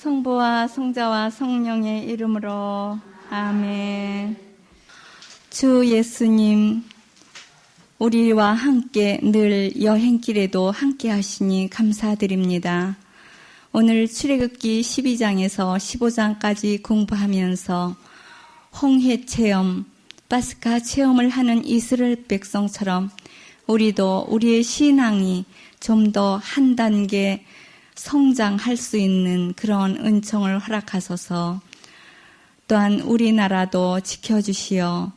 성부와 성자와 성령의 이름으로 아멘. 주 예수님, 우리와 함께 늘 여행길에도 함께 하시니 감사드립니다. 오늘 출애굽기 12장에서 15장까지 공부하면서 홍해 체험, 파스카 체험을 하는 이스라엘 백성처럼 우리도 우리의 신앙이 좀 더 한 단계 성장할 수 있는 그런 은총을 허락하소서. 또한 우리나라도 지켜주시어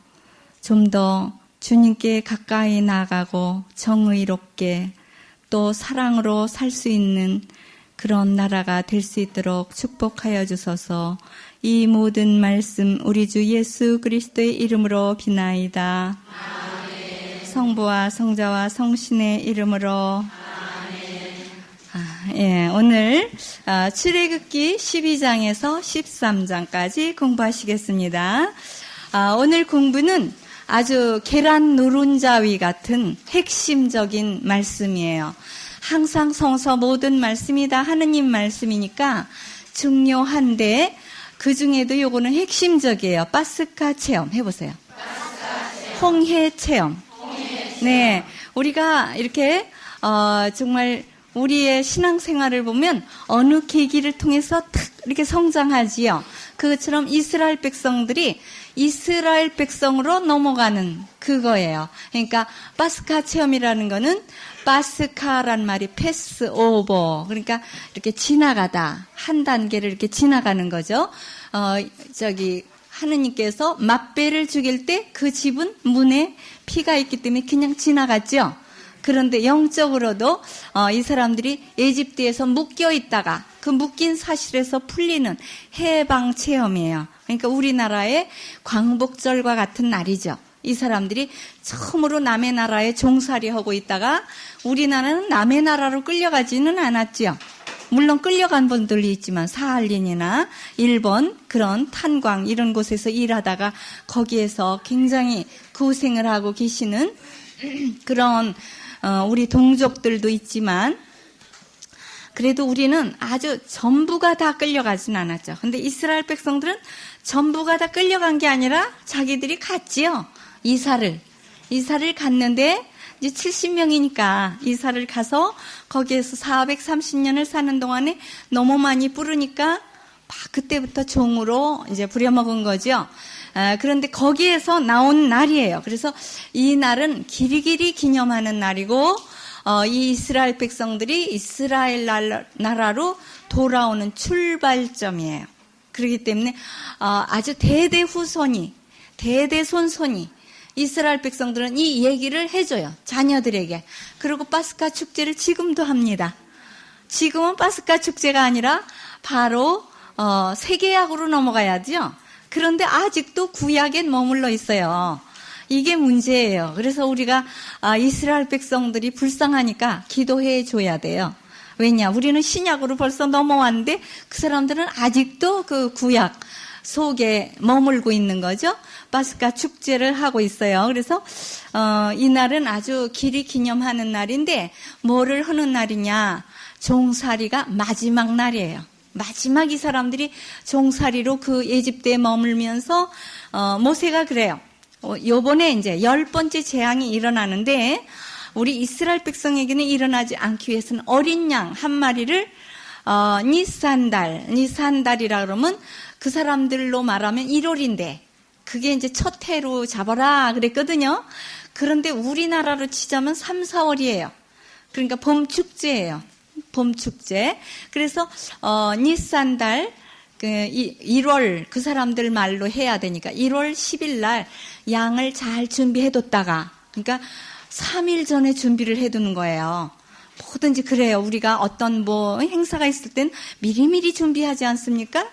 좀 더 주님께 가까이 나가고 정의롭게 또 사랑으로 살 수 있는 그런 나라가 될 수 있도록 축복하여 주소서. 이 모든 말씀 우리 주 예수 그리스도의 이름으로 비나이다. 아멘. 성부와 성자와 성신의 이름으로 오늘 출애굽기 12장에서 13장까지 공부하시겠습니다. 오늘 공부는 아주 계란 노른자위 같은 핵심적인 말씀이에요. 항상 성서 모든 말씀이 다 하느님 말씀이니까 중요한데 그 중에도 요거는 핵심적이에요. 파스카 체험 해보세요. 홍해 체험. 네, 우리가 이렇게 정말 우리의 신앙생활을 보면 어느 계기를 통해서 탁 이렇게 성장하지요. 그것처럼 이스라엘 백성들이 이스라엘 백성으로 넘어가는 그거예요. 그러니까 파스카 체험이라는 거는 파스카란 말이 패스 오버, 그러니까 이렇게 지나가다, 한 단계를 이렇게 지나가는 거죠. 하느님께서 맛배를 죽일 때 그 집은 문에 피가 있기 때문에 그냥 지나갔죠. 그런데 영적으로도 이 사람들이 에집트에서 묶여 있다가 그 묶인 사실에서 풀리는 해방 체험이에요. 그러니까 우리나라의 광복절과 같은 날이죠. 이 사람들이 처음으로 남의 나라에 종살이하고 있다가 우리나라는 남의 나라로 끌려가지는 않았죠. 물론 끌려간 분들이 있지만 사할린이나 일본 그런 탄광 이런 곳에서 일하다가 거기에서 굉장히 고생을 하고 계시는 그런 우리 동족들도 있지만 그래도 우리는 아주 전부가 다 끌려가진 않았죠. 근데 이스라엘 백성들은 전부가 다 끌려간 게 아니라 자기들이 갔지요. 이사를 갔는데 이제 70명이니까 이사를 가서 거기에서 430년을 사는 동안에 너무 많이 부르니까 그때부터 종으로 이제 부려먹은 거죠. 그런데 거기에서 나온 날이에요. 그래서 이 날은 길이길이 기념하는 날이고 이 이스라엘 백성들이 이스라엘 나라로 돌아오는 출발점이에요. 그렇기 때문에 아주 대대손손이 이스라엘 백성들은 이 얘기를 해줘요. 자녀들에게. 그리고 파스카 축제를 지금도 합니다. 지금은 파스카 축제가 아니라 바로 세계약으로 넘어가야죠. 그런데 아직도 구약에 머물러 있어요. 이게 문제예요. 그래서 우리가 이스라엘 백성들이 불쌍하니까 기도해 줘야 돼요. 왜냐? 우리는 신약으로 벌써 넘어왔는데 그 사람들은 아직도 그 구약 속에 머물고 있는 거죠. 파스카 축제를 하고 있어요. 그래서 이 날은 아주 길이 기념하는 날인데 뭐를 하는 날이냐? 종살이가 마지막 날이에요. 마지막 이 사람들이 종살이로 그 에집트에 머물면서 모세가 그래요. 요번에 이제 10번째 재앙이 일어나는데 우리 이스라엘 백성에게는 일어나지 않기 위해서는 어린 양 한 마리를 니산달이라 그러면 그 사람들로 말하면 1월인데 그게 이제 첫 해로 잡아라 그랬거든요. 그런데 우리나라로 치자면 3, 4월이에요. 그러니까 봄축제예요. 봄축제. 그래서 니산달 1월 그 사람들 말로 해야 되니까 1월 10일 날 양을 잘 준비해뒀다가 그러니까 3일 전에 준비를 해두는 거예요. 뭐든지 그래요. 우리가 어떤 행사가 있을 땐 미리미리 준비하지 않습니까?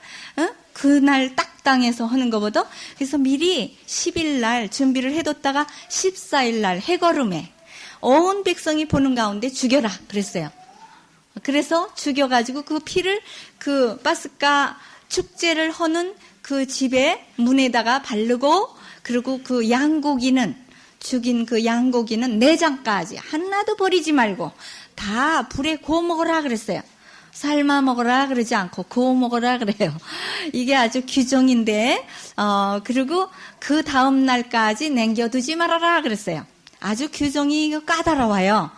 그날 딱 당해서 하는 것보다 그래서 미리 10일 날 준비를 해뒀다가 14일 날 해거름에 온 백성이 보는 가운데 죽여라 그랬어요. 그래서 죽여가지고 그 피를 그 파스카 축제를 하는 그 집의 문에다가 바르고 그리고 그 양고기는 죽인 그 양고기는 내장까지 하나도 버리지 말고 다 불에 구워 먹으라 그랬어요. 삶아 먹어라 그러지 않고 구워 먹어라 그래요. 이게 아주 규정인데, 그리고 그 다음 날까지 남겨두지 말아라 그랬어요. 아주 규정이 까다로워요.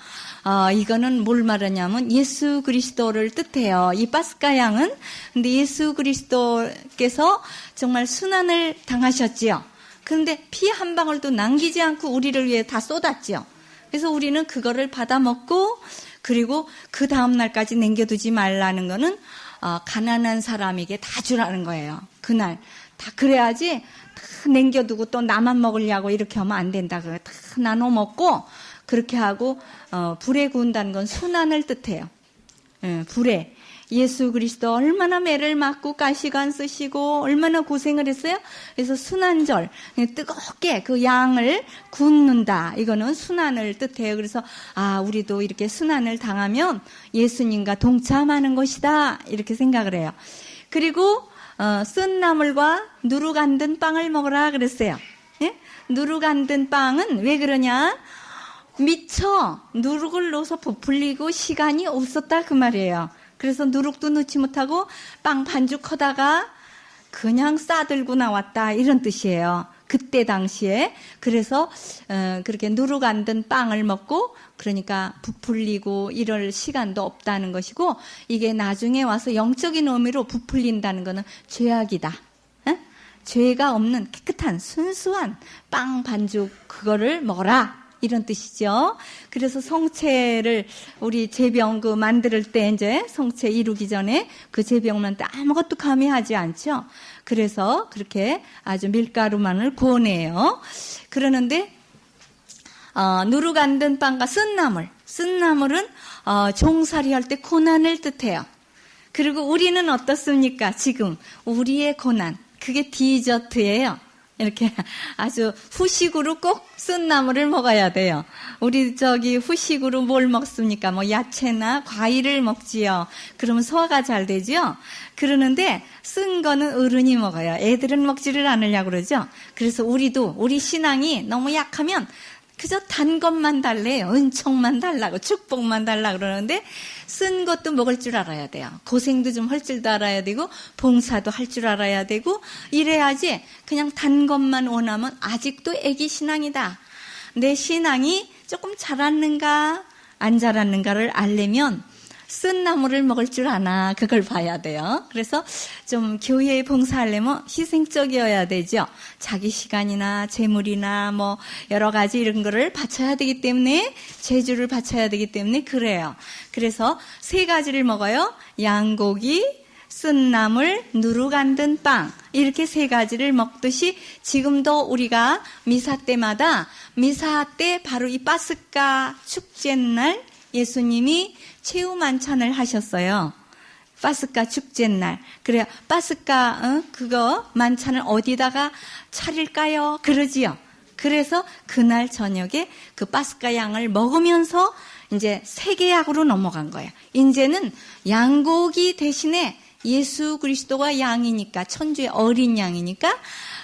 이거는 뭘 말하냐면 예수 그리스도를 뜻해요. 이 파스카 양은. 근데 예수 그리스도께서 정말 순환을 당하셨지요. 그런데 피 한 방울도 남기지 않고 우리를 위해 다 쏟았지요. 그래서 우리는 그거를 받아 먹고, 그리고 그 다음 날까지 남겨두지 말라는 거는 가난한 사람에게 다 주라는 거예요. 그날 다 그래야지 다 남겨두고 또 나만 먹으려고 이렇게 하면 안 된다. 그래 다 나눠 먹고 그렇게 하고 불에 구운다는 건 순환을 뜻해요. 불에 예수 그리스도 얼마나 매를 맞고 가시관 쓰시고 얼마나 고생을 했어요. 그래서 순환절 뜨겁게 그 양을 굽는다. 이거는 순환을 뜻해요. 그래서 우리도 이렇게 순환을 당하면 예수님과 동참하는 것이다 이렇게 생각을 해요. 그리고 쓴 나물과 누룩 안 든 빵을 먹으라 그랬어요. 예? 누룩 안 든 빵은 왜 그러냐? 미처 누룩을 넣어서 부풀리고 시간이 없었다 그 말이에요. 그래서 누룩도 넣지 못하고 빵 반죽하다가 그냥 싸들고 나왔다 이런 뜻이에요. 그때 당시에. 그래서 그렇게 누룩 안 든 빵을 먹고 그러니까 부풀리고 이럴 시간도 없다는 것이고, 이게 나중에 와서 영적인 의미로 부풀린다는 것은 죄악이다. 죄가 없는 깨끗한 순수한 빵 반죽 그거를 먹어라 이런 뜻이죠. 그래서 성체를 우리 제병 만들 때 이제 성체 이루기 전에 그 제병만 때 아무것도 가미하지 않죠. 그래서 그렇게 아주 밀가루만을 구워내요. 그러는데 누룩 안 든 빵과 쓴 나물은 종살이 할 때 고난을 뜻해요. 그리고 우리는 어떻습니까? 지금 우리의 고난 그게 디저트예요. 이렇게 아주 후식으로 꼭 쓴 나물을 먹어야 돼요. 우리 후식으로 뭘 먹습니까? 뭐 야채나 과일을 먹지요. 그러면 소화가 잘 되죠. 그러는데 쓴 거는 어른이 먹어요. 애들은 먹지를 않으려고 그러죠. 그래서 우리 신앙이 너무 약하면 그저 단 것만 달래요. 은총만 달라고 축복만 달라고 그러는데 쓴 것도 먹을 줄 알아야 돼요. 고생도 좀 할 줄도 알아야 되고 봉사도 할 줄 알아야 되고 이래야지. 그냥 단 것만 원하면 아직도 애기 신앙이다. 내 신앙이 조금 자랐는가 안 자랐는가를 알려면 쓴 나물을 먹을 줄 아나 그걸 봐야 돼요. 그래서 좀 교회에 봉사하려면 희생적이어야 되죠. 자기 시간이나 재물이나 뭐 여러 가지 이런 거를 바쳐야 되기 때문에, 재주를 바쳐야 되기 때문에 그래요. 그래서 3가지를 먹어요. 양고기, 쓴 나물, 누룩 안 든 빵, 이렇게 3가지를 먹듯이 지금도 우리가 미사 때마다 미사 때 바로 이 파스카 축제날 예수님이 최후 만찬을 하셨어요. 파스카 축제날. 그래요. 파스카 그거 만찬을 어디다가 차릴까요? 그러지요. 그래서 그날 저녁에 그 파스카 양을 먹으면서 이제 세계약으로 넘어간 거예요. 이제는 양고기 대신에 예수 그리스도가 양이니까, 천주의 어린 양이니까,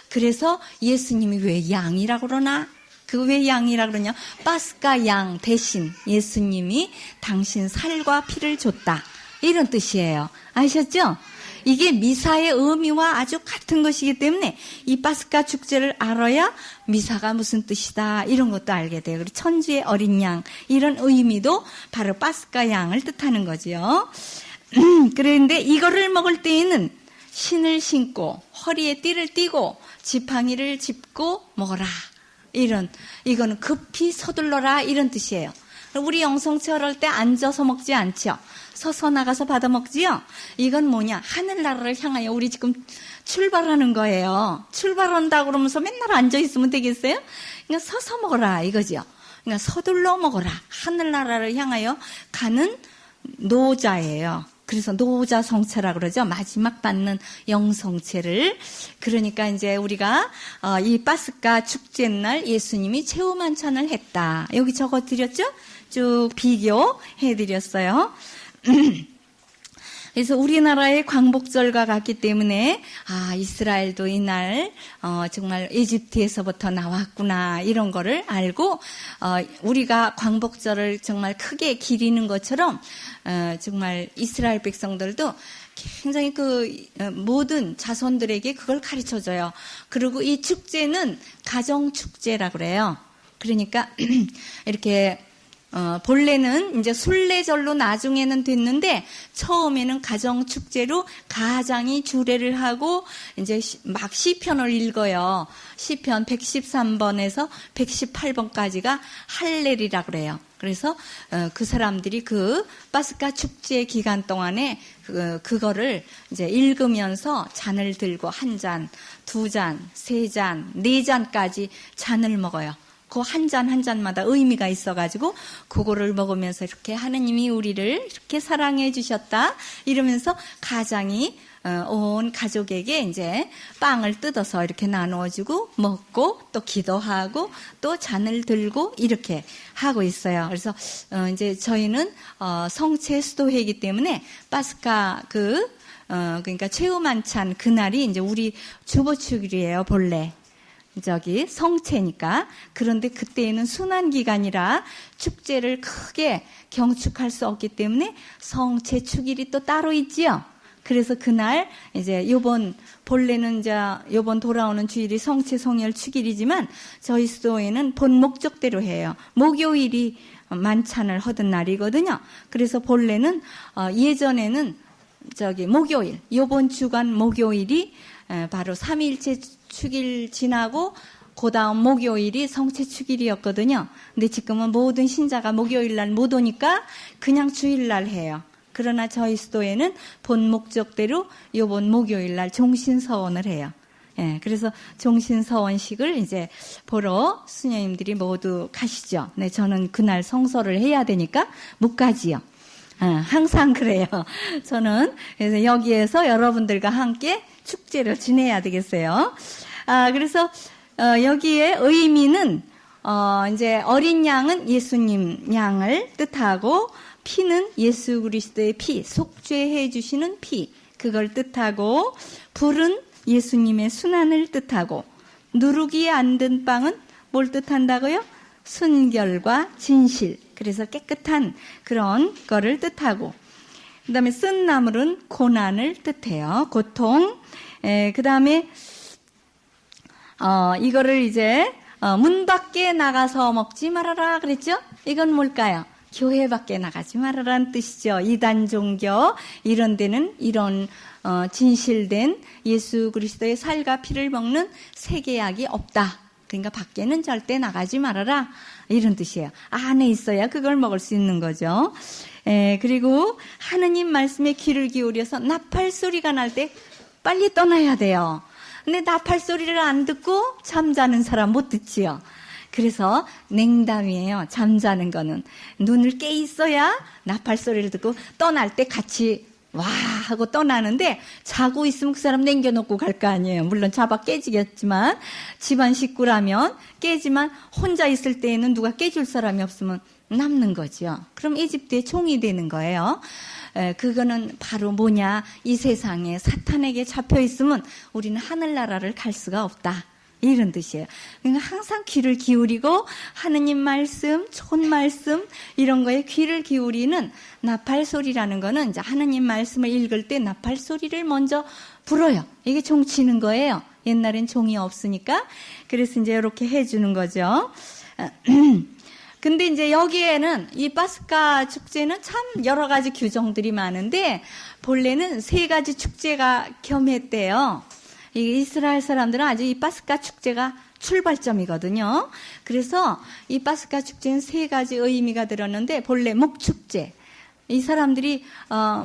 그래서 예수님이 왜 양이라고 그러나? 그 왜 양이라 그러냐? 파스카 양 대신 예수님이 당신 살과 피를 줬다. 이런 뜻이에요. 아셨죠? 이게 미사의 의미와 아주 같은 것이기 때문에 이 파스카 축제를 알아야 미사가 무슨 뜻이다 이런 것도 알게 돼요. 그리고 천주의 어린 양 이런 의미도 바로 파스카 양을 뜻하는 거죠. 그런데 이거를 먹을 때에는 신을 신고 허리에 띠를 띠고 지팡이를 짚고 먹어라. 이거는 급히 서둘러라 이런 뜻이에요. 우리 영성체 할 때 앉아서 먹지 않죠. 서서 나가서 받아 먹지요. 이건 뭐냐? 하늘나라를 향하여 우리 지금 출발하는 거예요. 출발한다 그러면서 맨날 앉아 있으면 되겠어요? 그러니까 서서 먹어라 이거죠. 그러니까 서둘러 먹어라. 하늘나라를 향하여 가는 노자예요. 그래서 노자 성체라 그러죠. 마지막 받는 영성체를. 그러니까 이제 우리가 이 파스카 축제날 예수님이 최후 만찬을 했다. 여기 적어 드렸죠? 쭉 비교해 드렸어요. 그래서 우리나라의 광복절과 같기 때문에 이스라엘도 이날 정말 이집트에서부터 나왔구나 이런 거를 알고 우리가 광복절을 정말 크게 기리는 것처럼 정말 이스라엘 백성들도 굉장히 모든 자손들에게 그걸 가르쳐줘요. 그리고 이 축제는 가정축제라고 그래요. 그러니까 이렇게 본래는 이제 순례절로 나중에는 됐는데 처음에는 가정축제로 가장이 주례를 하고 이제 막 시편을 읽어요. 시편 113번에서 118번까지가 할렐이라고 그래요. 그래서 그 사람들이 그 파스카 축제 기간 동안에 그거를 이제 읽으면서 잔을 들고 한 잔, 두 잔, 세 잔, 네 잔까지 잔을 먹어요. 그 한 잔 한 잔마다 의미가 있어가지고 그거를 먹으면서 이렇게 하느님이 우리를 이렇게 사랑해 주셨다 이러면서 가장이 온 가족에게 이제 빵을 뜯어서 이렇게 나누어주고 먹고 또 기도하고 또 잔을 들고 이렇게 하고 있어요. 그래서 이제 저희는 성체 수도회이기 때문에 파스카 그러니까 최후 만찬 그날이 이제 우리 주보축일이에요 본래. 성체니까. 그런데 그때에는 순환기간이라 축제를 크게 경축할 수 없기 때문에 성체 축일이 또 따로 있지요. 그래서 그날 이제 본래는 요번 돌아오는 주일이 성체 성혈 축일이지만 저희 수도에는 본 목적대로 해요. 목요일이 만찬을 하던 날이거든요. 그래서 본래는 예전에는 목요일, 요번 주간 목요일이 바로 3일째 축일 지나고 그 다음 목요일이 성체 축일이었거든요. 근데 지금은 모든 신자가 목요일날 못 오니까 그냥 주일날 해요. 그러나 저희 수도에는 본 목적대로 요번 목요일날 종신서원을 해요. 그래서 종신서원식을 이제 보러 수녀님들이 모두 가시죠. 네, 저는 그날 성서를 해야 되니까 못 가지요. 항상 그래요. 저는 그래서 여기에서 여러분들과 함께 축제를 지내야 되겠어요. 그래서 여기에 의미는 이제 어린 양은 예수님 양을 뜻하고 피는 예수 그리스도의 피, 속죄해 주시는 피, 그걸 뜻하고 불은 예수님의 순환을 뜻하고 누룩이 안 든 빵은 뭘 뜻한다고요? 순결과 진실. 그래서 깨끗한 그런 거를 뜻하고 그 다음에 쓴 나물은 고난을 뜻해요. 고통. 그 다음에 이거를 이제 문 밖에 나가서 먹지 말아라 그랬죠? 이건 뭘까요? 교회 밖에 나가지 말아라는 뜻이죠. 이단 종교 이런 데는 이런 진실된 예수 그리스도의 살과 피를 먹는 세계약이 없다. 그러니까 밖에는 절대 나가지 말아라 이런 뜻이에요. 안에 있어야 그걸 먹을 수 있는 거죠. 그리고 하느님 말씀에 귀를 기울여서 나팔 소리가 날 때 빨리 떠나야 돼요. 근데 나팔 소리를 안 듣고 잠자는 사람 못 듣지요. 그래서 냉담이에요. 잠자는 거는 눈을 깨 있어야 나팔 소리를 듣고 떠날 때 같이 와 하고 떠나는데 자고 있으면 그 사람 남겨놓고 갈 거 아니에요. 물론 잡아 깨지겠지만 집안 식구라면 깨지만 혼자 있을 때에는 누가 깨줄 사람이 없으면 남는 거죠. 그럼 이집트의 종이 되는 거예요. 그거는 바로 뭐냐, 이 세상에 사탄에게 잡혀 있으면 우리는 하늘나라를 갈 수가 없다. 이런 뜻이에요. 그러니까 항상 귀를 기울이고 하느님 말씀, 좋은 말씀 이런 거에 귀를 기울이는 나팔 소리라는 거는 이제 하느님 말씀을 읽을 때 나팔 소리를 먼저 불어요. 이게 종 치는 거예요. 옛날엔 종이 없으니까. 그래서 이제 이렇게 해주는 거죠. 근데 이제 여기에는 이 파스카 축제는 참 여러 가지 규정들이 많은데 본래는 세 가지 축제가 겸했대요. 이 이스라엘 사람들은 아주 이 파스카 축제가 출발점이거든요. 그래서 이 파스카 축제는 세 가지 의미가 들었는데 본래 목축제. 이 사람들이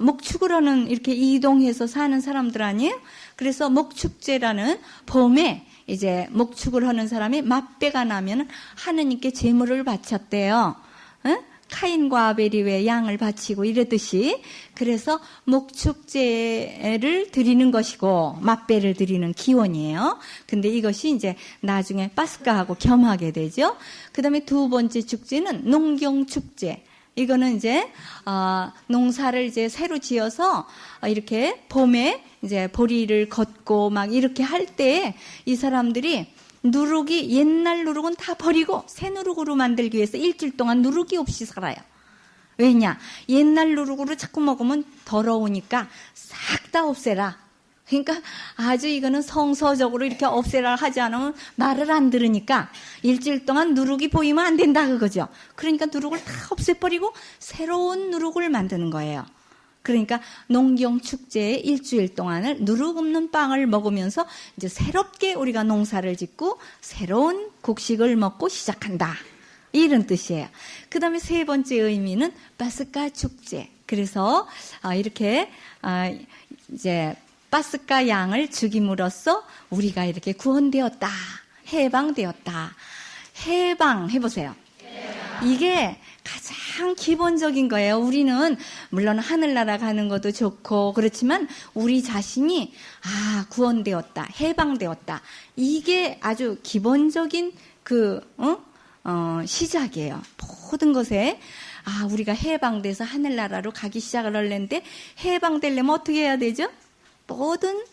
목축으로는 이렇게 이동해서 사는 사람들 아니에요? 그래서 목축제라는 봄에 이제 목축을 하는 사람이 맞배가 나면 하느님께 제물을 바쳤대요. 응? 카인과 아벨이 왜 양을 바치고 이러듯이. 그래서 목축제를 드리는 것이고 맞배를 드리는 기원이에요. 근데 이것이 이제 나중에 파스카하고 겸하게 되죠. 그 다음에 두 번째 축제는 농경축제. 이거는 이제 농사를 이제 새로 지어서 이렇게 봄에 이제 보리를 걷고 막 이렇게 할 때 이 사람들이 누룩이 옛날 누룩은 다 버리고 새 누룩으로 만들기 위해서 일주일 동안 누룩이 없이 살아요. 왜냐? 옛날 누룩으로 자꾸 먹으면 더러우니까 싹 다 없애라. 그러니까 아주 이거는 성서적으로 이렇게 없애라 하지 않으면 말을 안 들으니까 일주일 동안 누룩이 보이면 안 된다 그거죠. 그러니까 누룩을 다 없애버리고 새로운 누룩을 만드는 거예요. 그러니까 농경축제의 일주일 동안을 누룩 없는 빵을 먹으면서 이제 새롭게 우리가 농사를 짓고 새로운 곡식을 먹고 시작한다. 이런 뜻이에요. 그 다음에 세 번째 의미는 파스카 축제. 그래서 이렇게 이제 파스카 양을 죽임으로써 우리가 이렇게 구원되었다. 해방되었다. 해방 해보세요. 이게 가장 기본적인 거예요. 우리는 물론 하늘나라 가는 것도 좋고 그렇지만 우리 자신이 구원되었다. 해방되었다. 이게 아주 기본적인 시작이에요. 모든 것에 우리가 해방돼서 하늘나라로 가기 시작을 하려는데 해방되려면 어떻게 해야 되죠? 모든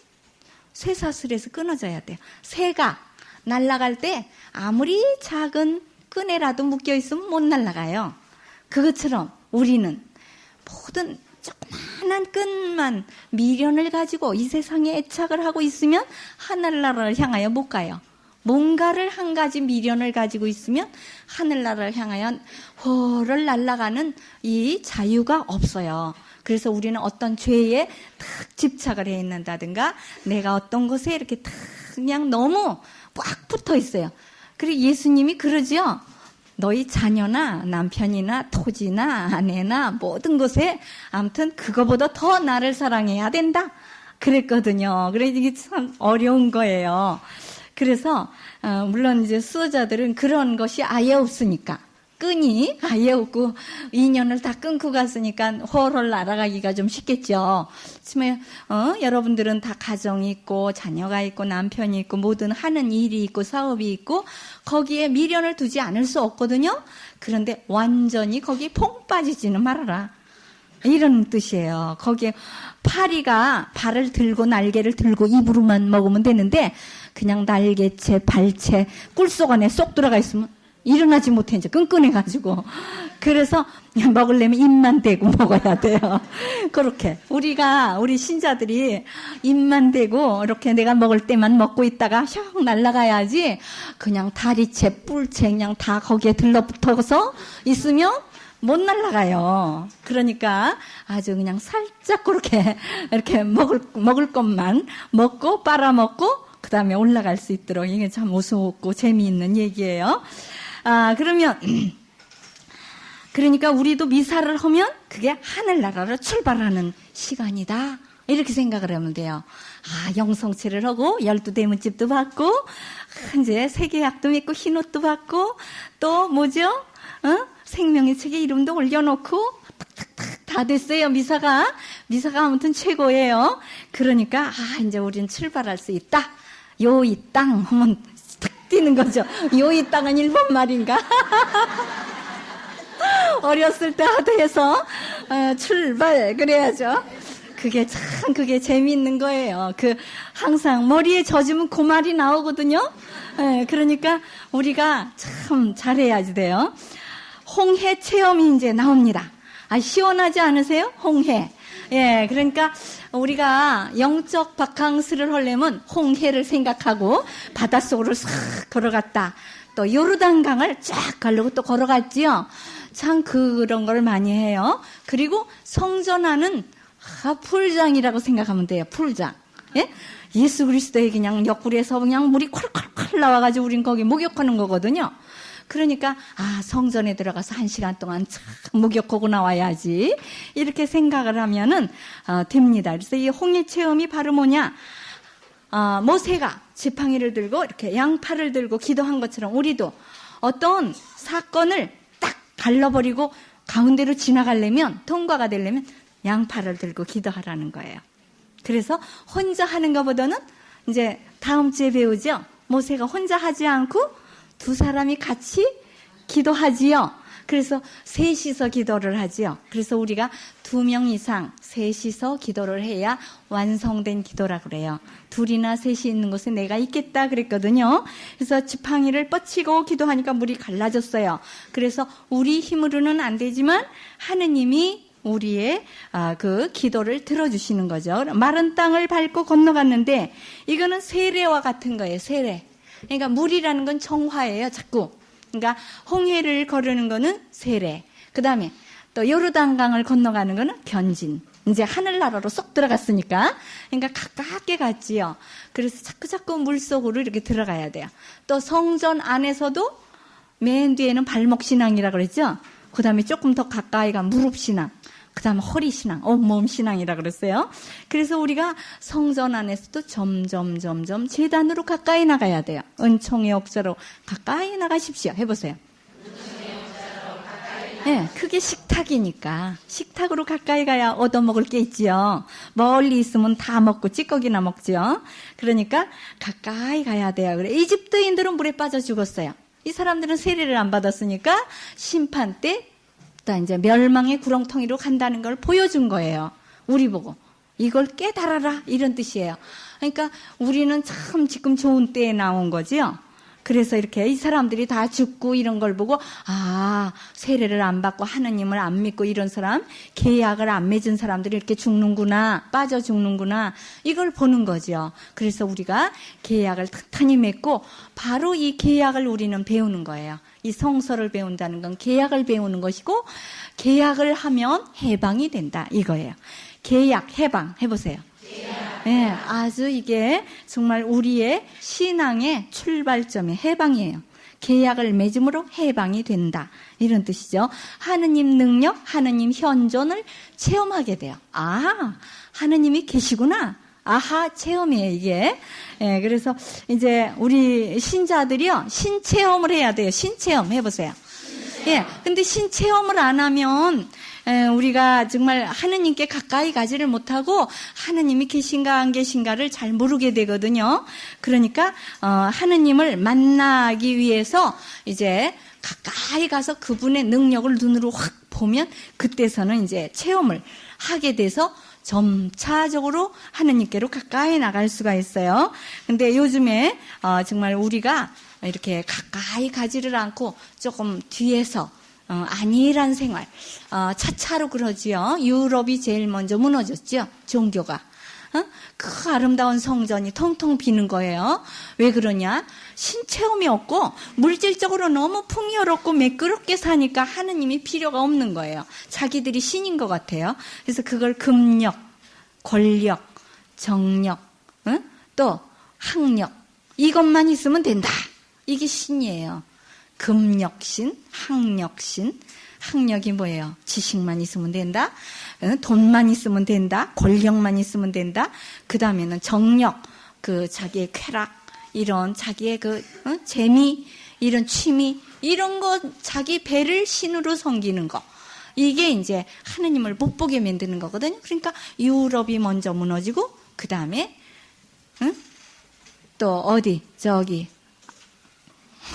쇠사슬에서 끊어져야 돼요. 새가 날아갈 때 아무리 작은 끈에라도 묶여있으면 못 날아가요. 그것처럼 우리는 모든 조그만한 끈만 미련을 가지고 이 세상에 애착을 하고 있으면 하늘나라를 향하여 못 가요. 뭔가를 한 가지 미련을 가지고 있으면 하늘나라를 향하여 훨을 날아가는 이 자유가 없어요. 그래서 우리는 어떤 죄에 탁 집착을 해 있는다든가 내가 어떤 것에 이렇게 탁 그냥 너무 꽉 붙어 있어요. 그리고 예수님이 그러지요. 너희 자녀나 남편이나 토지나 아내나 모든 것에 아무튼 그거보다 더 나를 사랑해야 된다. 그랬거든요. 그래서 이게 참 어려운 거예요. 그래서 물론 이제 수호자들은 그런 것이 아예 없으니까 끈이 아예 없고 인연을 다 끊고 갔으니까 훨훨 날아가기가 좀 쉽겠죠. 하지만 여러분들은 다 가정이 있고 자녀가 있고 남편이 있고 모든 하는 일이 있고 사업이 있고 거기에 미련을 두지 않을 수 없거든요. 그런데 완전히 거기에 퐁 빠지지는 말아라. 이런 뜻이에요. 거기에 파리가 발을 들고 날개를 들고 입으로만 먹으면 되는데 그냥 날개채, 발채, 꿀속 안에 쏙 들어가 있으면 일어나지 못해 이제 끈끈해가지고 그래서 그냥 먹으려면 입만 대고 먹어야 돼요. 그렇게 우리 신자들이 입만 대고 이렇게 내가 먹을 때만 먹고 있다가 슉 날아가야지 그냥 다리채, 뿔채 그냥 다 거기에 들러붙어서 있으면 못 날아가요. 그러니까 아주 그냥 살짝 그렇게 이렇게 먹을 것만 먹고 빨아먹고 그 다음에 올라갈 수 있도록 이게 참 무섭고 재미있는 얘기예요. 그러면 그러니까 우리도 미사를 하면 그게 하늘나라로 출발하는 시간이다. 이렇게 생각을 하면 돼요. 영성체를 하고 12대문집도 받고 이제 세계약도 맺고 흰옷도 받고 또 뭐죠? 생명의 책에 이름도 올려놓고 탁탁탁 다 됐어요. 미사가 아무튼 최고예요. 그러니까 이제 우리는 출발할 수 있다. 요 이 땅 하면 탁 뛰는 거죠. 요 이 땅은 일본 말인가? 어렸을 때 하도 해서 출발 그래야죠. 그게 재미있는 거예요. 항상 머리에 젖으면 그 말이 나오거든요. 그러니까 우리가 참 잘해야지 돼요. 홍해 체험이 이제 나옵니다. 시원하지 않으세요? 홍해. 예, 그러니까 우리가 영적 바캉스를 하려면 홍해를 생각하고 바닷속으로 싹 걸어갔다. 또 요르단강을 쫙 가려고 또 걸어갔지요. 참 그런 걸 많이 해요. 그리고 성전하는 풀장이라고 생각하면 돼요. 풀장. 예? 예수 그리스도의 그냥 옆구리에서 그냥 물이 콸콸콸 나와가지고 우린 거기 목욕하는 거거든요. 그러니까 성전에 들어가서 1시간 동안 참 목욕하고 나와야지 이렇게 생각을 하면은 됩니다. 그래서 이 홍해 체험이 바로 뭐냐? 모세가 지팡이를 들고 이렇게 양팔을 들고 기도한 것처럼 우리도 어떤 사건을 딱 갈라버리고 가운데로 지나가려면 통과가 되려면 양팔을 들고 기도하라는 거예요. 그래서 혼자 하는 것보다는 이제 다음 주에 배우죠. 모세가 혼자 하지 않고 두 사람이 같이 기도하지요. 그래서 셋이서 기도를 하지요. 그래서 우리가 2명 이상 셋이서 기도를 해야 완성된 기도라 그래요. 둘이나 셋이 있는 곳에 내가 있겠다 그랬거든요. 그래서 지팡이를 뻗치고 기도하니까 물이 갈라졌어요. 그래서 우리 힘으로는 안 되지만 하느님이 우리의 그 기도를 들어주시는 거죠. 마른 땅을 밟고 건너갔는데 이거는 세례와 같은 거예요. 세례. 그러니까 물이라는 건 정화예요. 자꾸. 그러니까 홍해를 거르는 거는 세례. 그 다음에 또 요르단강을 건너가는 거는 변진. 이제 하늘나라로 쏙 들어갔으니까. 그러니까 가깝게 갔지요. 그래서 자꾸 물속으로 이렇게 들어가야 돼요. 또 성전 안에서도 맨 뒤에는 발목신앙이라 그랬죠. 그 다음에 조금 더 가까이가 무릎신앙. 그 다음에 허리신앙, 온몸신앙이라 그랬어요. 그래서 우리가 성전 안에서도 점점 제단으로 가까이 나가야 돼요. 은총의 역사로 가까이 나가십시오. 해보세요. 네, 그게 식탁이니까. 식탁으로 가까이 가야 얻어먹을 게 있지요. 멀리 있으면 다 먹고 찌꺼기나 먹지요. 그러니까 가까이 가야 돼요. 그래. 이집트인들은 물에 빠져 죽었어요. 이 사람들은 세례를 안 받았으니까 심판 때 이제 멸망의 구렁텅이로 간다는 걸 보여준 거예요. 우리 보고. 이걸 깨달아라. 이런 뜻이에요. 그러니까 우리는 참 지금 좋은 때에 나온 거지요. 그래서 이렇게 이 사람들이 다 죽고 이런 걸 보고 세례를 안 받고 하느님을 안 믿고 이런 사람, 계약을 안 맺은 사람들이 이렇게 죽는구나, 빠져 죽는구나 이걸 보는 거죠. 그래서 우리가 계약을 탄탄히 맺고 바로 이 계약을 우리는 배우는 거예요. 이 성서를 배운다는 건 계약을 배우는 것이고 계약을 하면 해방이 된다 이거예요. 계약, 해방 해보세요. 네, 아주 이게 정말 우리의 신앙의 출발점의 해방이에요. 계약을 맺음으로 해방이 된다. 이런 뜻이죠. 하느님 능력, 하느님 현존을 체험하게 돼요. 하느님이 계시구나. 아하 체험이에요, 이게. 예, 그래서 이제 우리 신자들이요, 신체험을 해야 돼요. 신체험 해보세요. 예, 근데 신체험을 안 하면 우리가 정말 하느님께 가까이 가지를 못하고 하느님이 계신가 안 계신가를 잘 모르게 되거든요. 그러니까 하느님을 만나기 위해서 이제 가까이 가서 그분의 능력을 눈으로 확 보면 그때서는 이제 체험을 하게 돼서 점차적으로 하느님께로 가까이 나갈 수가 있어요. 근데 요즘에 정말 우리가 이렇게 가까이 가지를 않고 조금 뒤에서 안일한 생활, 차차로 그러지요. 유럽이 제일 먼저 무너졌죠. 종교가. 그 아름다운 성전이 텅텅 비는 거예요. 왜 그러냐? 신체험이 없고 물질적으로 너무 풍요롭고 매끄럽게 사니까 하느님이 필요가 없는 거예요. 자기들이 신인 것 같아요. 그래서 그걸 금력, 권력, 정력, 또 학력 이것만 있으면 된다. 이게 신이에요. 금력신, 학력신. 학력이 뭐예요? 지식만 있으면 된다. 돈만 있으면 된다. 권력만 있으면 된다. 그 다음에는 정력, 자기의 쾌락, 이런 자기의 재미, 이런 취미, 이런 거 자기 배를 신으로 섬기는 거. 이게 이제 하느님을 못 보게 만드는 거거든요. 그러니까 유럽이 먼저 무너지고 그 다음에 또 어디 저기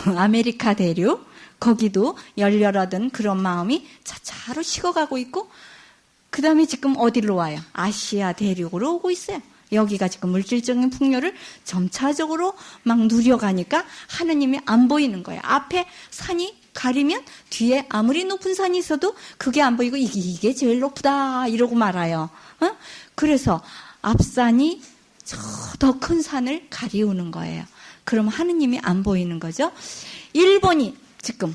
아메리카 대륙 거기도 열렬하던 그런 마음이 차차로 식어가고 있고 그 다음에 지금 어디로 와요? 아시아 대륙으로 오고 있어요. 여기가 지금 물질적인 풍요를 점차적으로 막 누려가니까 하느님이 안 보이는 거예요. 앞에 산이 가리면 뒤에 아무리 높은 산이 있어도 그게 안 보이고 이게 제일 높다 이러고 말아요. 그래서 앞산이 저 더 큰 산을 가리우는 거예요. 그럼 하느님이 안 보이는 거죠. 일본이 지금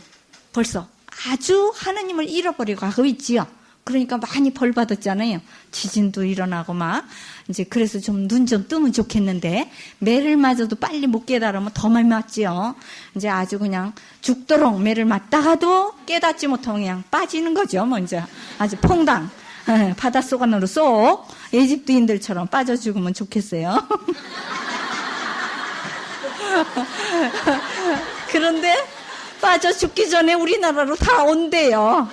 벌써 아주 하느님을 잃어버리고 가고 있지요. 그러니까 많이 벌 받았잖아요. 지진도 일어나고 막 이제 그래서 좀 눈 좀 뜨면 좋겠는데 매를 맞아도 빨리 못 깨달으면 더 많이 맞지요. 이제 아주 그냥 죽도록 매를 맞다가도 깨닫지 못하면 그냥 빠지는 거죠. 먼저 아주 퐁당 바닷속 안으로 쏙 에집트인들처럼 빠져 죽으면 좋겠어요. 그런데 빠져 죽기 전에 우리나라로 다 온대요.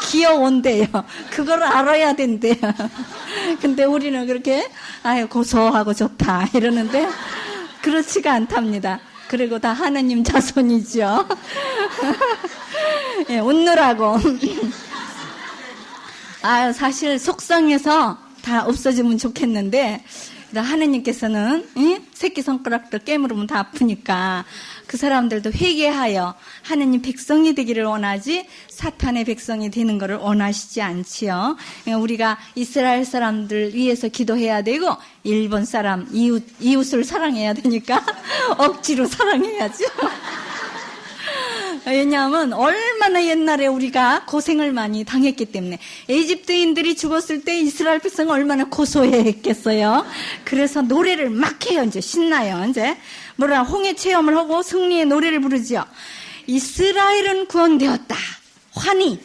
기어온대요. 그걸 알아야 된대요. 근데 우리는 그렇게 고소하고 좋다 이러는데 그렇지가 않답니다. 그리고 다 하느님 자손이죠. 예, 웃느라고. 아, 사실 속상해서 다 없어지면 좋겠는데, 하느님께서는 새끼손가락도 깨물으면 다 아프니까 그 사람들도 회개하여 하느님 백성이 되기를 원하지 사탄의 백성이 되는 것을 원하시지 않지요. 우리가 이스라엘 사람들 위해서 기도해야 되고 일본 사람 이웃을 사랑해야 되니까 억지로 사랑해야죠. 왜냐하면 얼마나 옛날에 우리가 고생을 많이 당했기 때문에 에집트인들이 죽었을 때 이스라엘 백성은 얼마나 고소해했겠어요. 그래서 노래를 막 해요. 이제 신나요. 이제 뭐라 홍해 체험을 하고 승리의 노래를 부르죠. 이스라엘은 구원되었다. 환희.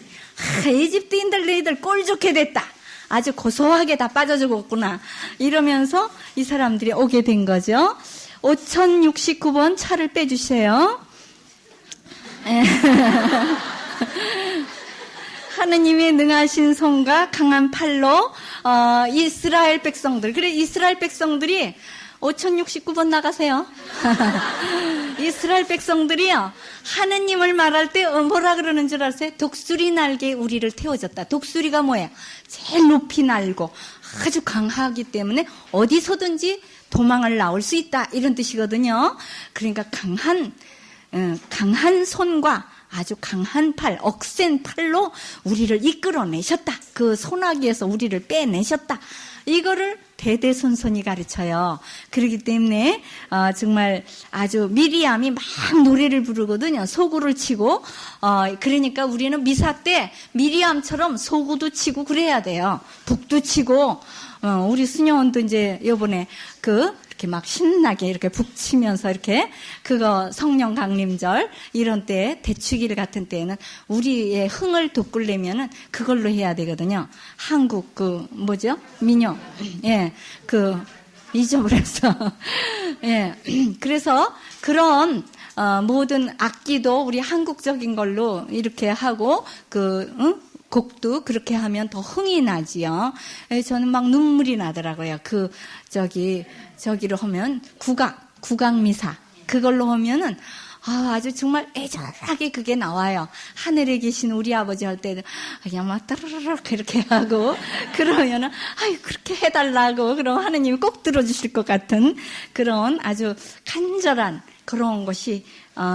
에집트인들 너희들 꼴 좋게 됐다. 아주 고소하게 다 빠져 죽었구나. 이러면서 이 사람들이 오게 된 거죠. 5069번 차를 빼주세요. 하느님의 능하신 손과 강한 팔로 이스라엘 백성들, 그래 이스라엘 백성들이 5069번 나가세요. 이스라엘 백성들이요 하느님을 말할 때 뭐라 그러는 줄 아세요? 독수리 날개에 우리를 태워줬다. 독수리가 뭐예요? 제일 높이 날고 아주 강하기 때문에 어디서든지 도망을 나올 수 있다 이런 뜻이거든요. 그러니까 강한 손과 아주 강한 팔, 억센 팔로 우리를 이끌어내셨다. 그 소나기에서 우리를 빼내셨다. 이거를 대대손손이 가르쳐요. 그렇기 때문에 정말 아주 미리암이 막 노래를 부르거든요. 소구를 치고 그러니까 우리는 미사 때 미리암처럼 소구도 치고 그래야 돼요. 북도 치고 우리 수녀원도 이제 요번에 이렇게 막 신나게 이렇게 북치면서 이렇게 그거 성령 강림절 이런 때 대축일 같은 때에는 우리의 흥을 돋구려면은 그걸로 해야 되거든요. 한국 뭐죠? 민요. 예. 잊어버렸어. 예. 그래서 그런 모든 악기도 우리 한국적인 걸로 이렇게 하고 곡도 그렇게 하면 더 흥이 나지요. 저는 막 눈물이 나더라고요. 저기로 하면 국악미사. 그걸로 하면은, 아주 정말 애절하게 그게 나와요. 하늘에 계신 우리 아버지 할 때는 그냥 막 따르르륵 이렇게 하고, 그러면은, 그렇게 해달라고, 그럼 하느님이 꼭 들어주실 것 같은 그런 아주 간절한 그런 것이,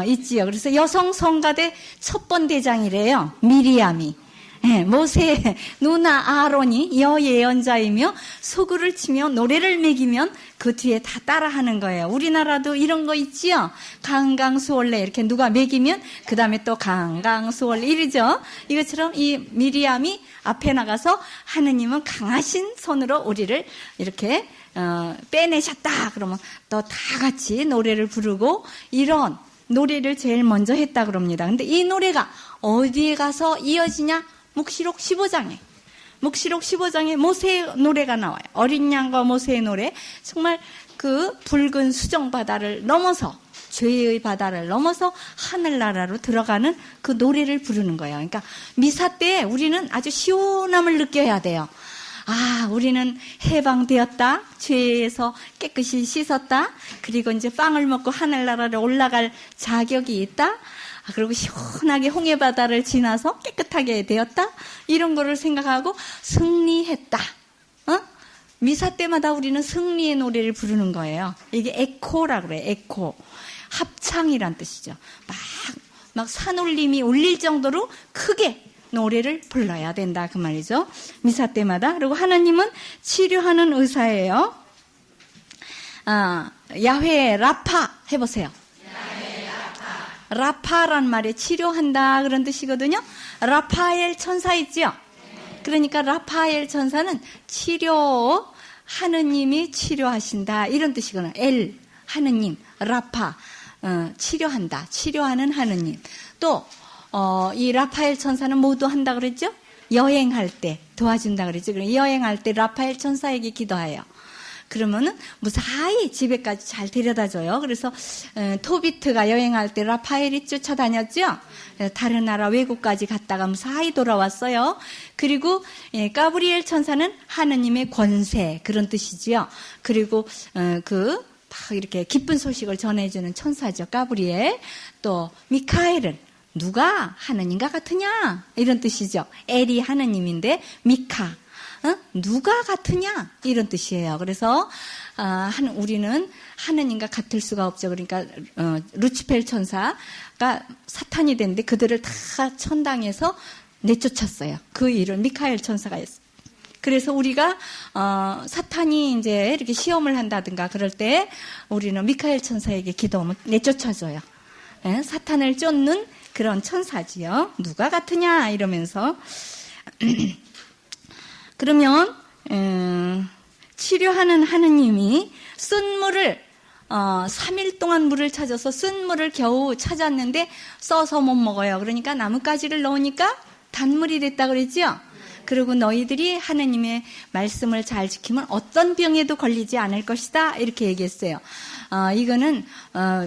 있지요. 그래서 여성 성가대 첫 번 대장이래요. 미리암이. 네, 모세 누나 아론이 여예언자이며 소구를 치며 노래를 매기면 그 뒤에 다 따라하는 거예요. 우리나라도 이런 거 있지요. 강강수월래 이렇게 누가 매기면 그 다음에 또 강강수월래 이러죠. 이것처럼 이 미리암이 앞에 나가서 하느님은 강하신 손으로 우리를 이렇게 빼내셨다. 그러면 또 다 같이 노래를 부르고 이런 노래를 제일 먼저 했다 그럽니다. 근데 이 노래가 어디에 가서 이어지냐? 묵시록 15장에 모세의 노래가 나와요. 어린 양과 모세의 노래. 정말 그 붉은 수정 바다를 넘어서 죄의 바다를 넘어서 하늘나라로 들어가는 그 노래를 부르는 거예요. 그러니까 미사 때 우리는 아주 시원함을 느껴야 돼요. 우리는 해방되었다. 죄에서 깨끗이 씻었다. 그리고 이제 빵을 먹고 하늘나라로 올라갈 자격이 있다. 그리고 시원하게 홍해바다를 지나서 깨끗하게 되었다. 이런 거를 생각하고 승리했다. 미사 때마다 우리는 승리의 노래를 부르는 거예요. 이게 에코라고 그래요. 에코. 합창이란 뜻이죠. 막 산울림이 울릴 정도로 크게 노래를 불러야 된다. 그 말이죠. 미사 때마다. 그리고 하나님은 치료하는 의사예요. 야훼 라파 해보세요. 라파란 말에 치료한다 그런 뜻이거든요. 라파엘 천사 있죠. 그러니까 라파엘 천사는 하느님이 치료하신다 이런 뜻이거든요. 하느님, 라파 치료한다, 치료하는 하느님. 또 이 라파엘 천사는 뭐도 한다 그랬죠? 여행할 때 도와준다 그랬죠. 여행할 때 라파엘 천사에게 기도해요. 그러면은 무사히 집에까지 잘 데려다줘요. 그래서 토비트가 여행할 때 라파엘이 쫓아다녔죠. 다른 나라 외국까지 갔다가 무사히 돌아왔어요. 그리고 가브리엘 천사는 하느님의 권세 그런 뜻이지요. 그리고 막 이렇게 기쁜 소식을 전해주는 천사죠. 가브리엘. 또 미카엘은 누가 하느님과 같으냐? 이런 뜻이죠. 엘이 하느님인데 미카. 누가 같으냐? 이런 뜻이에요. 그래서 우리는 하느님과 같을 수가 없죠. 그러니까 루치펠 천사가 사탄이 됐는데 그들을 다 천당에서 내쫓았어요. 그 일을 미카엘 천사가 했어요. 그래서 우리가 사탄이 이제 이렇게 시험을 한다든가 그럴 때 우리는 미카엘 천사에게 기도하면 내쫓아줘요. 예? 사탄을 쫓는 그런 천사지요. 누가 같으냐 이러면서 그러면 치료하는 하느님이 쓴 물을 3일 동안 물을 찾아서 쓴 물을 겨우 찾았는데 써서 못 먹어요. 그러니까 나뭇가지를 넣으니까 단물이 됐다 그랬죠. 그리고 너희들이 하느님의 말씀을 잘 지키면 어떤 병에도 걸리지 않을 것이다 이렇게 얘기했어요. 이거는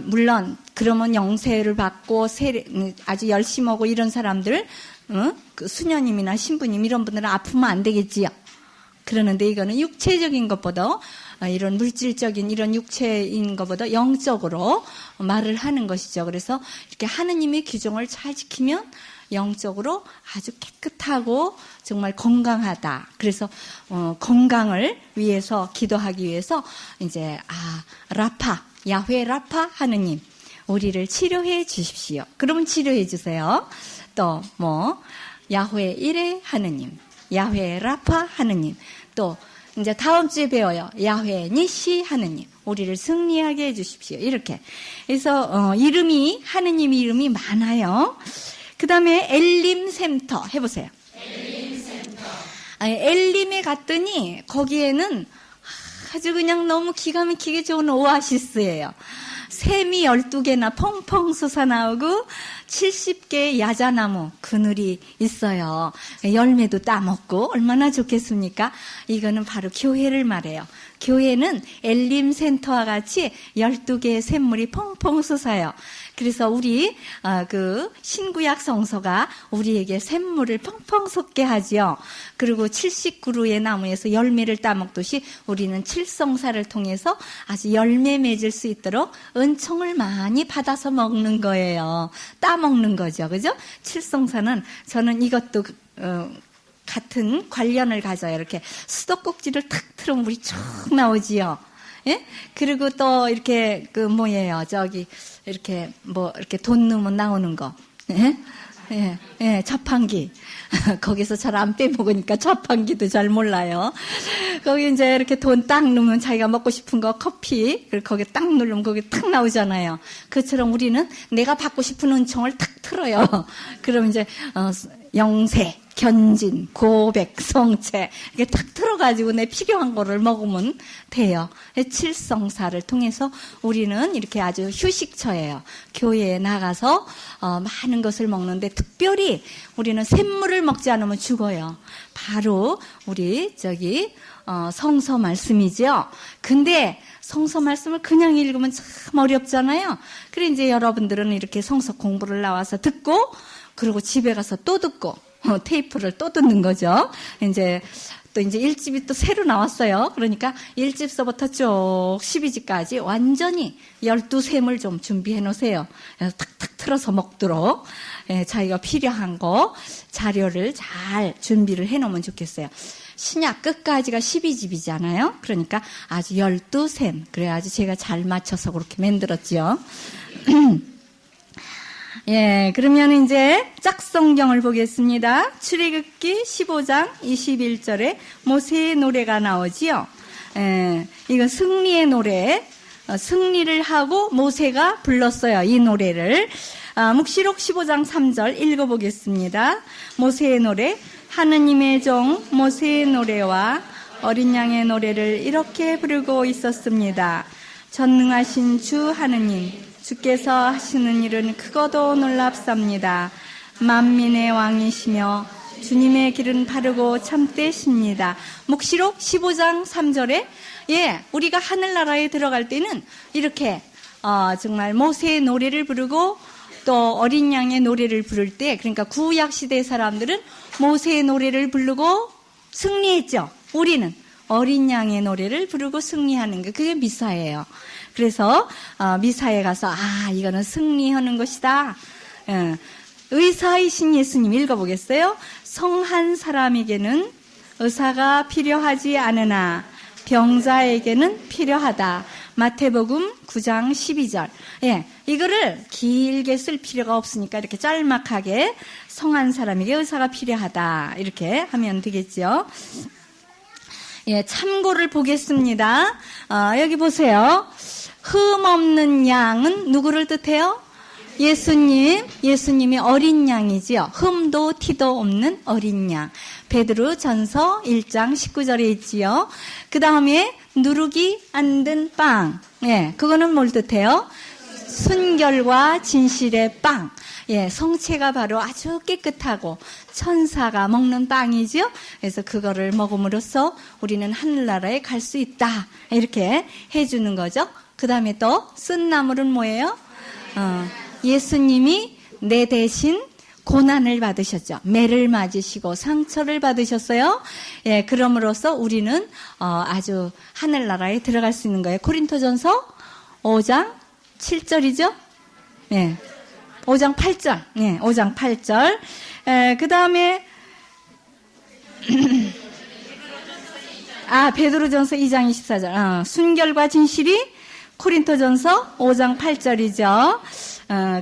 물론 그러면 영세를 받고 아주 열심히 하고 이런 사람들 그 수녀님이나 신부님 이런 분들은 아프면 안 되겠지요. 그러는데 이거는 육체적인 것보다 이런 물질적인 이런 육체인 것보다 영적으로 말을 하는 것이죠. 그래서 이렇게 하느님의 규정을 잘 지키면 영적으로 아주 깨끗하고 정말 건강하다. 그래서 건강을 위해서 기도하기 위해서 이제 라파, 야훼 라파 하느님 우리를 치료해 주십시오. 그러면 치료해 주세요. 또 야훼 이레 하느님, 야훼 라파 하느님, 또 이제 다음 주에 배워요. 야훼 니시 하느님, 우리를 승리하게 해 주십시오. 이렇게. 그래서 이름이 하느님 이름이 많아요. 그 다음에 엘림 샘터 해보세요. 엘림 샘터. 엘림에 갔더니 거기에는 아주 그냥 너무 기가 막히게 좋은 오아시스예요. 샘이 12개나 펑펑 솟아나오고 70개의 야자나무 그늘이 있어요. 열매도 따먹고 얼마나 좋겠습니까? 이거는 바로 교회를 말해요. 교회는 엘림 센터와 같이 12개의 샘물이 펑펑 솟아요. 그래서 우리 그 신구약 성서가 우리에게 샘물을 펑펑 솟게 하지요. 그리고 70그루의 나무에서 열매를 따먹듯이 우리는 칠성사를 통해서 아주 열매 맺을 수 있도록 은총을 많이 받아서 먹는 거예요. 따먹는 거죠. 그죠? 칠성사는 저는 이것도 같은 관련을 가져요. 이렇게 수도꼭지를 탁 틀으면 물이 쭉 나오지요. 예? 그리고 또 이렇게 이렇게 이렇게 돈 넣으면 나오는 거. 예? 예, 예, 자판기. 거기서 잘 안 빼먹으니까 자판기도 잘 몰라요. 거기 이제 이렇게 돈 딱 넣으면 자기가 먹고 싶은 거 커피, 그리고 거기 딱 누르면 거기 탁 나오잖아요. 그처럼 우리는 내가 받고 싶은 은총을 탁 틀어요. 그럼 이제, 영세, 견진, 고백, 성체, 이게 탁 틀어가지고 내 필요한 거를 먹으면 돼요. 칠성사를 통해서 우리는 이렇게 아주 휴식처예요. 교회에 나가서 많은 것을 먹는데 특별히 우리는 샘물을 먹지 않으면 죽어요. 바로 우리 성서 말씀이죠. 근데 성서 말씀을 그냥 읽으면 참 어렵잖아요. 그래 이제 여러분들은 이렇게 성서 공부를 나와서 듣고 그리고 집에 가서 또 듣고 테이프를 또 듣는 거죠. 이제 1집이 또 새로 나왔어요. 그러니까 1집서부터 쭉 12집까지 완전히 12샘을 좀 준비해 놓으세요. 탁탁 틀어서 먹도록 자기가 필요한 거 자료를 잘 준비를 해 놓으면 좋겠어요. 신약 끝까지가 12집이잖아요. 그러니까 아주 12샘. 그래야지 제가 잘 맞춰서 그렇게 만들었죠. 예, 그러면 이제 짝성경을 보겠습니다. 출애굽기 15장 21절에 모세의 노래가 나오지요. 이건 승리의 노래. 승리를 하고 모세가 불렀어요. 이 노래를. 묵시록 15장 3절 읽어보겠습니다. 모세의 노래. 하느님의 종 모세의 노래와 어린 양의 노래를 이렇게 부르고 있었습니다. 전능하신 주 하느님. 주께서 하시는 일은 크고도 놀랍습니다. 만민의 왕이시며 주님의 길은 바르고 참되십니다. 묵시록 15장 3절에 우리가 하늘나라에 들어갈 때는 이렇게 정말 모세의 노래를 부르고 또 어린 양의 노래를 부를 때 그러니까 구약 시대 사람들은 모세의 노래를 부르고 승리했죠. 우리는 어린 양의 노래를 부르고 승리하는 게 그게 미사예요. 그래서 미사에 가서 이거는 승리하는 것이다. 의사이신 예수님 읽어보겠어요? 성한 사람에게는 의사가 필요하지 않으나 병자에게는 필요하다. 마태복음 9장 12절. 예, 이거를 길게 쓸 필요가 없으니까 이렇게 짤막하게 성한 사람에게 의사가 필요하다. 이렇게 하면 되겠죠. 예, 참고를 보겠습니다. 여기 보세요. 흠 없는 양은 누구를 뜻해요? 예수님이 어린 양이지요. 흠도 티도 없는 어린 양. 베드로전서 1장 19절에 있지요. 그 다음에 누룩이 안 든 빵. 예, 그거는 뭘 뜻해요? 순결과 진실의 빵. 예, 성체가 바로 아주 깨끗하고 천사가 먹는 빵이죠. 그래서 그거를 먹음으로써 우리는 하늘나라에 갈 수 있다. 이렇게 해주는 거죠. 그 다음에 또 쓴 나물은 뭐예요? 예수님이 내 대신 고난을 받으셨죠. 매를 맞으시고 상처를 받으셨어요. 예, 그럼으로써 우리는 아주 하늘나라에 들어갈 수 있는 거예요. 고린토전서 5장 7절이죠. 예, 5장 8절. 예, 5장 8절. 그 다음에 베드로전서 2장 24절. 순결과 진실이 고린토전서 5장 8절이죠.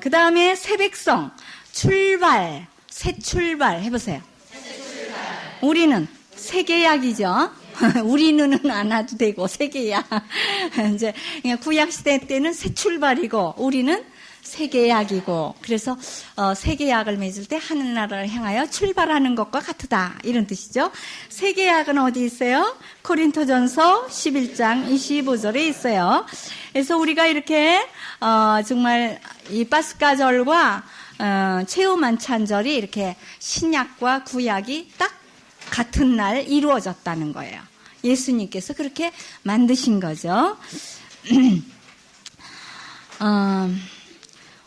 그 다음에 새 백성, 출발, 새 출발 해보세요. 우리는 새 계약이죠. 우리는 안 와도 되고 새 계약. 이제 구약 시대 때는 새 출발이고 우리는 새 계약이고, 그래서 새 계약을 맺을 때 하늘나라를 향하여 출발하는 것과 같으다, 이런 뜻이죠. 새 계약은 어디 있어요? 고린토전서 11장 25절에 있어요. 그래서 우리가 이렇게 정말 이 파스가절과 최후만찬절이 이렇게 신약과 구약이 딱 같은 날 이루어졌다는 거예요. 예수님께서 그렇게 만드신 거죠.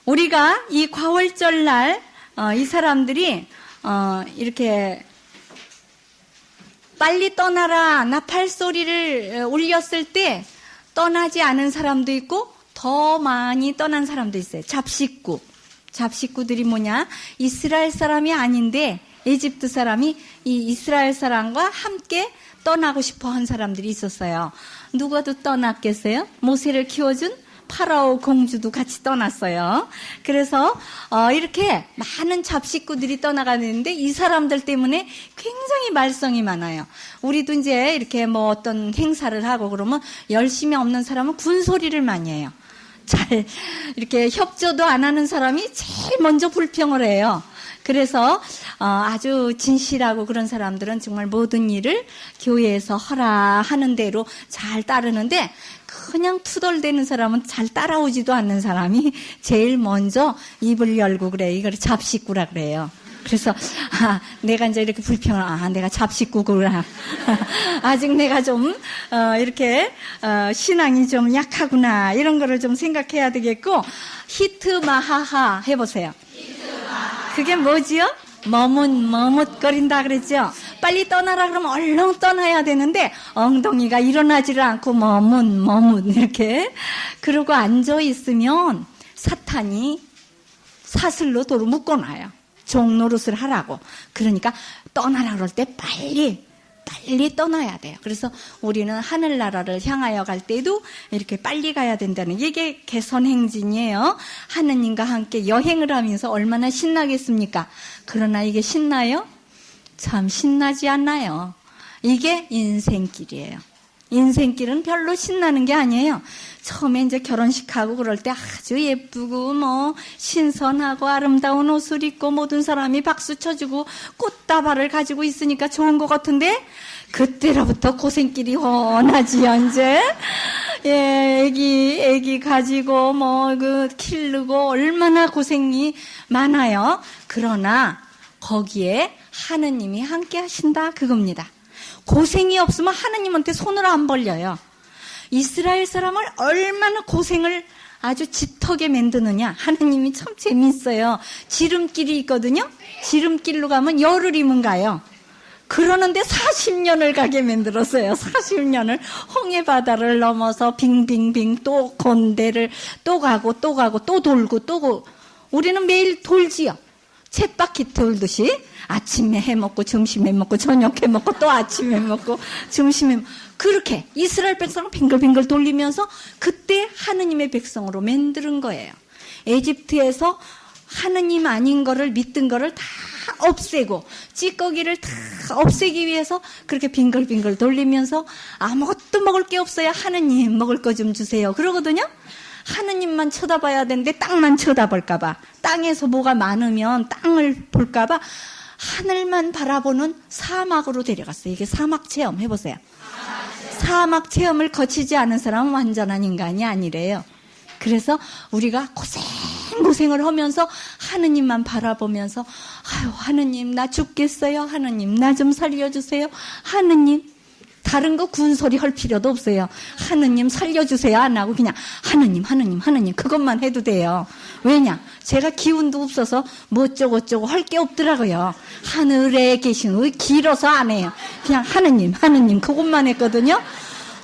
우리가 이 과월절 날 이 사람들이 이렇게 빨리 떠나라 나팔 소리를 울렸을 때 떠나지 않은 사람도 있고 더 많이 떠난 사람도 있어요. 잡식구들이 뭐냐? 이스라엘 사람이 아닌데 에집트 사람이 이 이스라엘 사람과 함께 떠나고 싶어 한 사람들이 있었어요. 누가 더 떠났겠어요? 모세를 키워준 파라오 공주도 같이 떠났어요. 그래서 이렇게 많은 잡식구들이 떠나가는데 이 사람들 때문에 굉장히 말썽이 많아요. 우리도 이제 이렇게 뭐 어떤 행사를 하고 그러면 열심히 없는 사람은 군소리를 많이 해요. 잘 이렇게 협조도 안 하는 사람이 제일 먼저 불평을 해요. 그래서 아주 진실하고 그런 사람들은 정말 모든 일을 교회에서 하는 대로 잘 따르는데, 그냥 투덜대는 사람은 잘 따라오지도 않는 사람이 제일 먼저 입을 열고 그래요. 이걸 잡식구라 그래요. 그래서 내가 이제 이렇게 불평을 내가 잡식구구나. 아직 내가 좀 이렇게 신앙이 좀 약하구나, 이런 거를 좀 생각해야 되겠고, 히트마하하 해보세요. 그게 뭐지요? 머뭇거린다 그랬죠. 빨리 떠나라 그러면 얼른 떠나야 되는데 엉덩이가 일어나지를 않고 머뭇 이렇게 그러고 앉아 있으면 사탄이 사슬로 도로 묶어놔요. 종노릇을 하라고. 그러니까 떠나라 그럴 때 빨리 떠나야 돼요. 그래서 우리는 하늘나라를 향하여 갈 때도 이렇게 빨리 가야 된다는, 이게 개선행진이에요. 하느님과 함께 여행을 하면서 얼마나 신나겠습니까? 그러나 이게 신나요? 참 신나지 않나요? 이게 인생길이에요. 인생길은 별로 신나는 게 아니에요. 처음에 이제 결혼식하고 그럴 때 아주 예쁘고 뭐 신선하고 아름다운 옷을 입고 모든 사람이 박수 쳐주고 꽃다발을 가지고 있으니까 좋은 것 같은데, 그때로부터 고생길이 훤하지요. 이제 애기 가지고 뭐 키르고 얼마나 고생이 많아요. 그러나 거기에 하느님이 함께 하신다, 그겁니다. 고생이 없으면 하느님한테 손을 안 벌려요. 이스라엘 사람을 얼마나 고생을 아주 짙게 만드느냐. 하느님이 참 재밌어요. 지름길이 있거든요. 지름길로 가면 열흘이면 가요. 그러는데 40년을 가게 만들었어요. 40년을 홍해 바다를 넘어서 빙빙빙 또 건대를 또 가고 또 돌고 우리는 매일 돌지요. 쳇바퀴 돌듯이 아침에 해먹고 점심에 먹고 저녁에 먹고 또 아침에 먹고 점심에 먹고 그렇게 이스라엘 백성을 빙글빙글 돌리면서 그때 하느님의 백성으로 만드는 거예요. 에집트에서 하느님 아닌 거를 믿던 거를 다 없애고 찌꺼기를 다 없애기 위해서 그렇게 빙글빙글 돌리면서 아무것도 먹을 게 없어야 하느님 먹을 거 좀 주세요 그러거든요. 하느님만 쳐다봐야 되는데 땅만 쳐다볼까봐 땅에서 뭐가 많으면 땅을 볼까봐 하늘만 바라보는 사막으로 데려갔어요. 이게 사막 체험 해보세요. 사막 체험을 거치지 않은 사람은 완전한 인간이 아니래요. 그래서 우리가 고생을 하면서 하느님만 바라보면서 아유 하느님 나 죽겠어요. 하느님 나 좀 살려주세요. 하느님 다른 거 군소리 할 필요도 없어요. 하느님 살려주세요 안 하고 그냥 하느님 그것만 해도 돼요. 왜냐 제가 기운도 없어서 뭐 어쩌고 할 게 없더라고요. 하늘에 계신 우리 길어서 안 해요. 그냥 하느님 그것만 했거든요.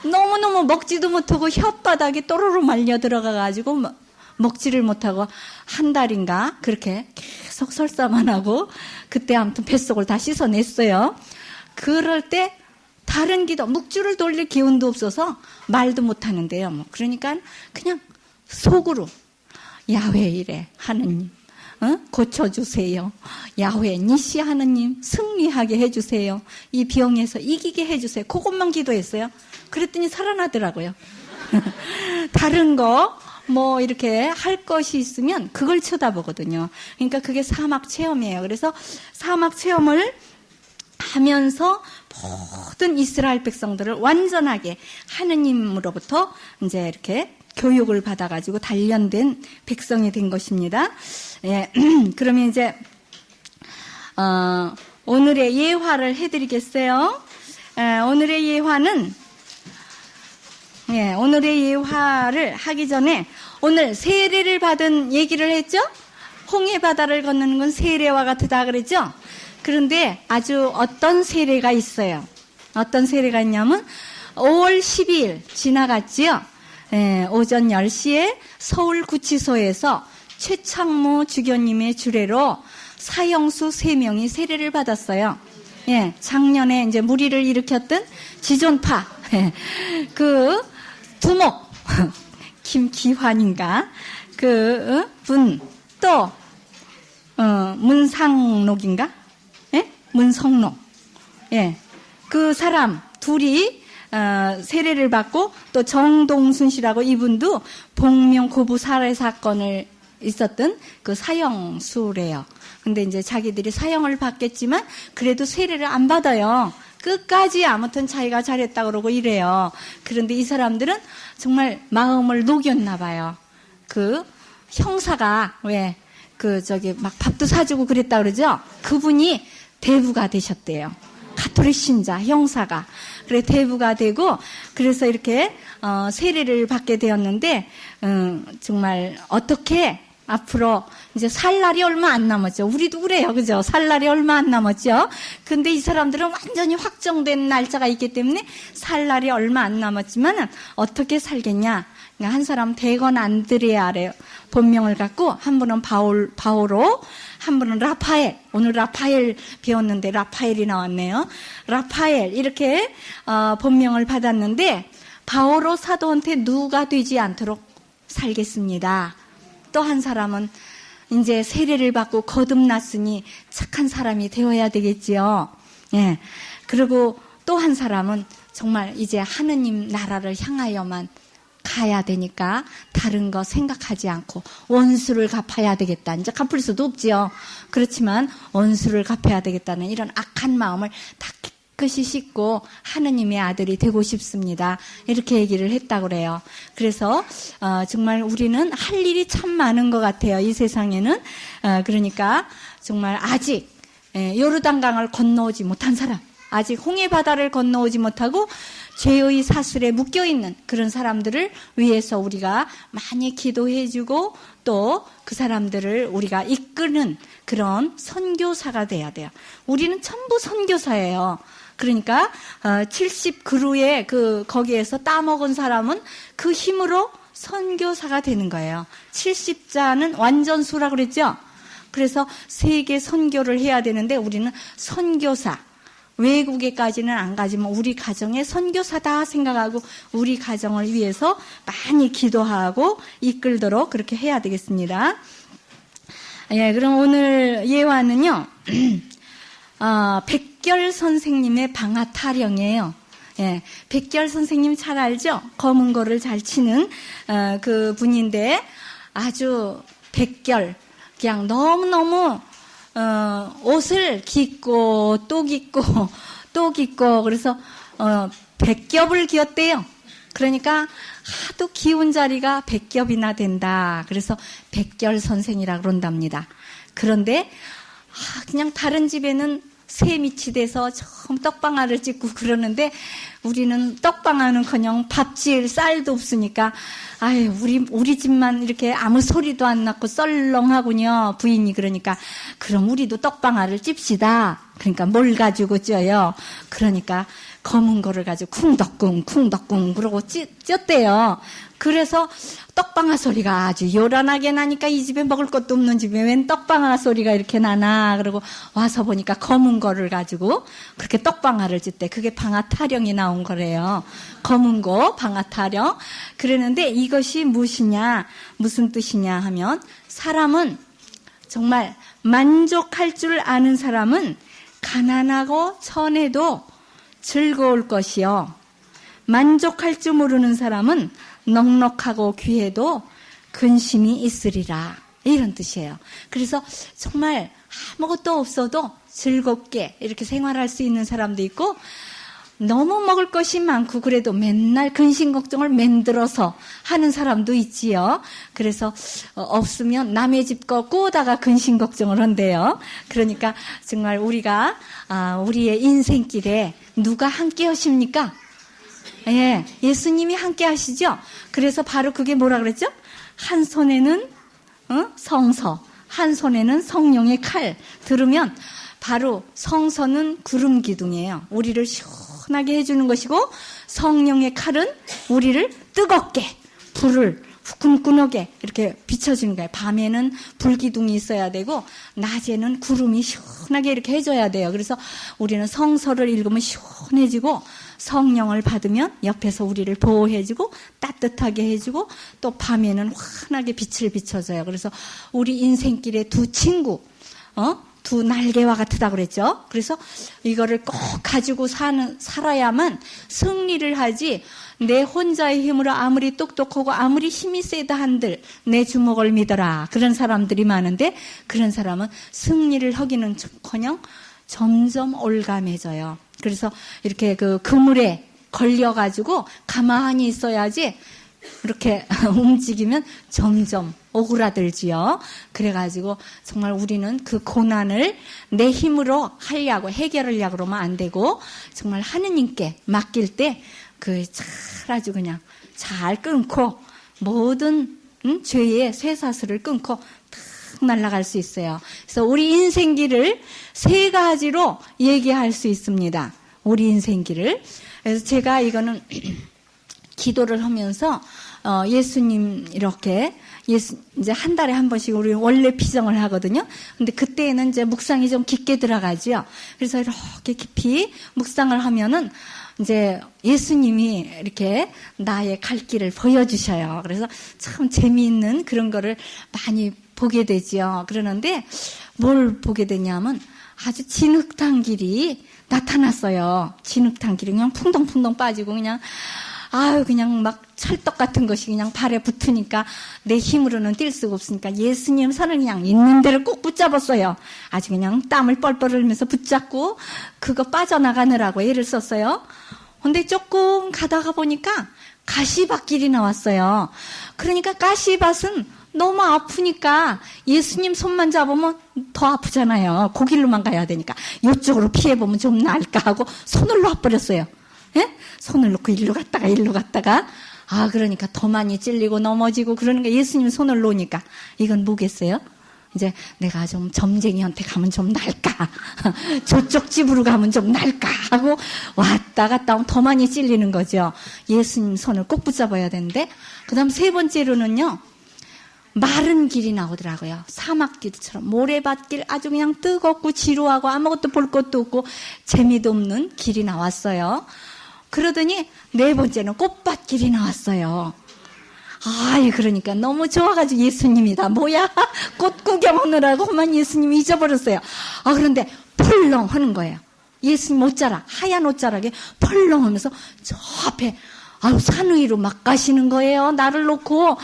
너무너무 먹지도 못하고 혓바닥에 또로로 말려 들어가가지고 먹지를 못하고 한 달인가 그렇게 계속 설사만 하고 그때 아무튼 뱃속을 다 씻어냈어요. 그럴 때 다른 기도 묵주를 돌릴 기운도 없어서 말도 못하는데요. 뭐 그러니까 그냥 속으로 야훼 이래 하느님 고쳐주세요. 야훼 니시 하느님 승리하게 해주세요. 이 병에서 이기게 해주세요. 그것만 기도했어요. 그랬더니 살아나더라고요. 다른 거 뭐 이렇게 할 것이 있으면 그걸 쳐다보거든요. 그러니까 그게 사막 체험이에요. 그래서 사막 체험을 하면서 모든 이스라엘 백성들을 완전하게 하느님으로부터 이제 이렇게 교육을 받아가지고 단련된 백성이 된 것입니다. 예, 그러면 이제 오늘의 예화를 해드리겠어요. 오늘의 예화는 오늘의 예화를 하기 전에 오늘 세례를 받은 얘기를 했죠? 홍해 바다를 건너는 건 세례와 같다 그랬죠? 그런데 아주 어떤 세례가 있어요. 어떤 세례가 있냐면 5월 12일 지나갔지요. 오전 10시에 서울구치소에서 최창모 주교님의 주례로 사형수 3명이 세례를 받았어요. 작년에 이제 무리를 일으켰던 지존파 그 두목 김기환인가 그 분 또 문상록인가 문성록 그 사람 둘이 세례를 받고 또 정동순 씨라고 이분도 복명 고부 살해 사건을 있었던 그 사형수래요. 근데 이제 자기들이 사형을 받겠지만 그래도 세례를 안 받아요. 끝까지 아무튼 자기가 잘했다 그러고 이래요. 그런데 이 사람들은 정말 마음을 녹였나 봐요. 그 형사가 막 밥도 사주고 그랬다 그러죠. 그분이 대부가 되셨대요. 가톨릭 신자 형사가. 그래 대부가 되고 그래서 이렇게 세례를 받게 되었는데 정말 어떻게 앞으로 이제 살 날이 얼마 안 남았죠. 우리도 그래요. 그죠? 살 날이 얼마 안 남았죠. 근데 이 사람들은 완전히 확정된 날짜가 있기 때문에 살 날이 얼마 안 남았지만 어떻게 살겠냐. 그러니까 한 사람 대건 안드레아래 본명을 갖고 한 분은 바오로 한 분은 라파엘. 오늘 라파엘 배웠는데 라파엘이 나왔네요. 라파엘 이렇게 본명을 받았는데 바오로 사도한테 누가 되지 않도록 살겠습니다. 또 한 사람은 이제 세례를 받고 거듭났으니 착한 사람이 되어야 되겠지요. 그리고 또 한 사람은 정말 이제 하느님 나라를 향하여만 가야 되니까 다른 거 생각하지 않고 원수를 갚아야 되겠다. 이제 갚을 수도 없지요. 그렇지만 원수를 갚아야 되겠다는 이런 악한 마음을 다 깨끗이 씻고 하느님의 아들이 되고 싶습니다. 이렇게 얘기를 했다고 그래요. 그래서 정말 우리는 할 일이 참 많은 것 같아요. 이 세상에는. 그러니까 정말 아직 요르단강을 건너오지 못한 사람, 아직 홍해 바다를 건너오지 못하고 죄의 사슬에 묶여있는 그런 사람들을 위해서 우리가 많이 기도해주고 또 그 사람들을 우리가 이끄는 그런 선교사가 돼야 돼요. 우리는 전부 선교사예요. 그러니까 70그루에 거기에서 따먹은 사람은 그 힘으로 선교사가 되는 거예요. 70자는 완전수라고 그랬죠. 그래서 세계 선교를 해야 되는데 우리는 선교사, 외국에까지는 안 가지만 우리 가정의 선교사다 생각하고 우리 가정을 위해서 많이 기도하고 이끌도록 그렇게 해야 되겠습니다. 예, 그럼 오늘 예화는요, 백결 선생님의 방아 타령이에요. 예, 백결 선생님 잘 알죠? 검은 거를 잘 치는 그 분인데 아주 백결, 그냥 너무너무 옷을 깃고 또 깃고 또 깃고 그래서 백겹을 기었대요. 그러니까 하도 기운 자리가 백겹이나 된다. 그래서 백결 선생이라고 그런답니다. 그런데 그냥 다른 집에는 새밑이 돼서 처음 떡방아를 찍고 그러는데 우리는 떡방아는커녕 밥 지을 쌀도 없으니까 아유 우리 집만 이렇게 아무 소리도 안 났고 썰렁하군요. 부인이 그러니까 그럼 우리도 떡방아를 찝시다. 그러니까 뭘 가지고 쪄요? 그러니까 검은 거를 가지고 쿵덕쿵 그러고 쪘대요. 그래서 떡방아 소리가 아주 요란하게 나니까 이 집에 먹을 것도 없는 집에 웬 떡방아 소리가 이렇게 나나. 그러고 와서 보니까 검은 거를 가지고 그렇게 떡방아를 찢대. 그게 방아 타령이 나온 거래요. 검은 거 방아 타령. 그러는데 이것이 무엇이냐, 무슨 뜻이냐 하면 사람은 정말 만족할 줄 아는 사람은 가난하고 천해도 즐거울 것이요. 만족할 줄 모르는 사람은 넉넉하고 귀해도 근심이 있으리라. 이런 뜻이에요. 그래서 정말 아무것도 없어도 즐겁게 이렇게 생활할 수 있는 사람도 있고 너무 먹을 것이 많고 그래도 맨날 근심 걱정을 만들어서 하는 사람도 있지요. 그래서 없으면 남의 집 거 꼬다가 근심 걱정을 한대요. 그러니까 정말 우리가 우리의 인생길에 누가 함께 하십니까? 예, 예수님이 함께 하시죠. 그래서 바로 그게 뭐라 그랬죠? 한 손에는 성서, 한 손에는 성령의 칼. 들으면 바로 성서는 구름 기둥이에요. 우리를 시원하게 해주는 것이고 성령의 칼은 우리를 뜨겁게 불을 후끈끈하게 이렇게 비춰주는 거예요. 밤에는 불기둥이 있어야 되고 낮에는 구름이 시원하게 이렇게 해줘야 돼요. 그래서 우리는 성서를 읽으면 시원해지고 성령을 받으면 옆에서 우리를 보호해주고 따뜻하게 해주고 또 밤에는 환하게 빛을 비춰줘요. 그래서 우리 인생길에 두 친구, 두 날개와 같다 그랬죠. 그래서 이거를 꼭 가지고 살아야만 승리를 하지. 내 혼자의 힘으로 아무리 똑똑하고 아무리 힘이 세다 한들 내 주먹을 믿어라. 그런 사람들이 많은데 그런 사람은 승리를 하기는커녕 점점 올감해져요. 그래서 이렇게 그 그물에 걸려가지고 가만히 있어야지 이렇게 움직이면 점점 오그라들지요. 그래가지고 정말 우리는 그 고난을 내 힘으로 하려고 해결하려고 그러면 안 되고 정말 하느님께 맡길 때 그 잘 아주 그냥 잘 끊고 모든 죄의 쇠사슬을 끊고 탁 날아갈 수 있어요. 그래서 우리 인생길을 세 가지로 얘기할 수 있습니다. 우리 인생길을. 그래서 제가 이거는 기도를 하면서 예수님 이렇게 이제 한 달에 한 번씩 우리 원래 피정을 하거든요. 근데 그때는 이제 묵상이 좀 깊게 들어가죠. 그래서 이렇게 깊이 묵상을 하면은 이제 예수님이 이렇게 나의 갈 길을 보여주셔요. 그래서 참 재미있는 그런 거를 많이 보게 되죠. 그러는데 뭘 보게 되냐면 아주 진흙탕 길이 나타났어요. 진흙탕 길이 그냥 풍덩풍덩 빠지고 그냥 막 찰떡 같은 것이 그냥 발에 붙으니까 내 힘으로는 뛸 수가 없으니까 예수님 손을 그냥 있는 대로 꼭 붙잡았어요. 아주 그냥 땀을 뻘뻘 흘리면서 붙잡고 그거 빠져나가느라고 애를 썼어요. 근데 조금 가다가 보니까 가시밭길이 나왔어요. 그러니까 가시밭은 너무 아프니까 예수님 손만 잡으면 더 아프잖아요. 그 길로만 가야 되니까 이쪽으로 피해보면 좀 나을까 하고 손을 놔버렸어요. 예? 손을 놓고 일로 갔다가 그러니까 더 많이 찔리고 넘어지고 그러는 게 예수님 손을 놓으니까 이건 뭐겠어요? 이제 내가 좀 점쟁이한테 가면 좀 나을까? 저쪽 집으로 가면 좀 나을까? 하고 왔다 갔다 하면 더 많이 찔리는 거죠. 예수님 손을 꼭 붙잡아야 되는데 그 다음 세 번째로는요. 마른 길이 나오더라고요. 사막길처럼 모래밭길, 아주 그냥 뜨겁고 지루하고 아무것도 볼 것도 없고 재미도 없는 길이 나왔어요. 그러더니 네 번째는 꽃밭길이 나왔어요. 그러니까 너무 좋아가지고 예수님이다. 뭐야? 꽃 구경하느라고만 예수님 잊어버렸어요. 그런데 펄렁 하는 거예요. 예수님 옷자락, 하얀 옷자락에 펄렁 하면서 저 앞에 산 위로 막 가시는 거예요. 나를 놓고.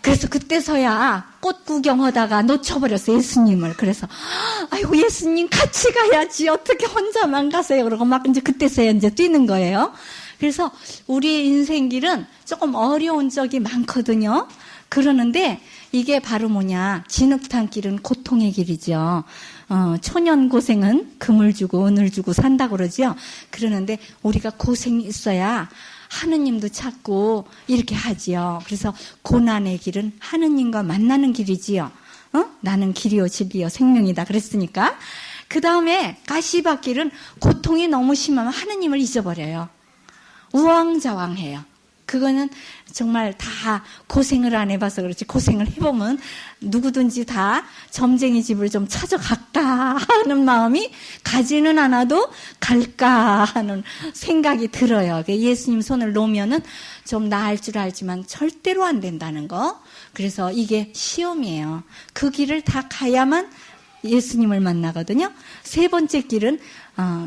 그래서 그때서야 꽃 구경하다가 놓쳐버렸어요. 예수님을. 그래서 아이고 예수님 같이 가야지. 어떻게 혼자만 가세요. 그러고 막 이제 그때서야 이제 뛰는 거예요. 그래서 우리의 인생길은 조금 어려운 적이 많거든요. 그러는데 이게 바로 뭐냐. 진흙탕 길은 고통의 길이죠. 초년 고생은 금을 주고 은을 주고 산다고 그러죠. 그러는데 우리가 고생이 있어야 하느님도 찾고 이렇게 하지요. 그래서 고난의 길은 하느님과 만나는 길이지요. 나는 길이요 진리요 생명이다 그랬으니까. 그 다음에 가시밭길은 고통이 너무 심하면 하느님을 잊어버려요. 우왕좌왕해요. 그거는 정말 다 고생을 안 해봐서 그렇지, 고생을 해보면 누구든지 다 점쟁이 집을 좀 찾아갈까 하는 마음이 가지는 않아도 갈까 하는 생각이 들어요. 예수님 손을 놓으면은 좀 나을 줄 알지만 절대로 안 된다는 거. 그래서 이게 시험이에요. 그 길을 다 가야만 예수님을 만나거든요. 세 번째 길은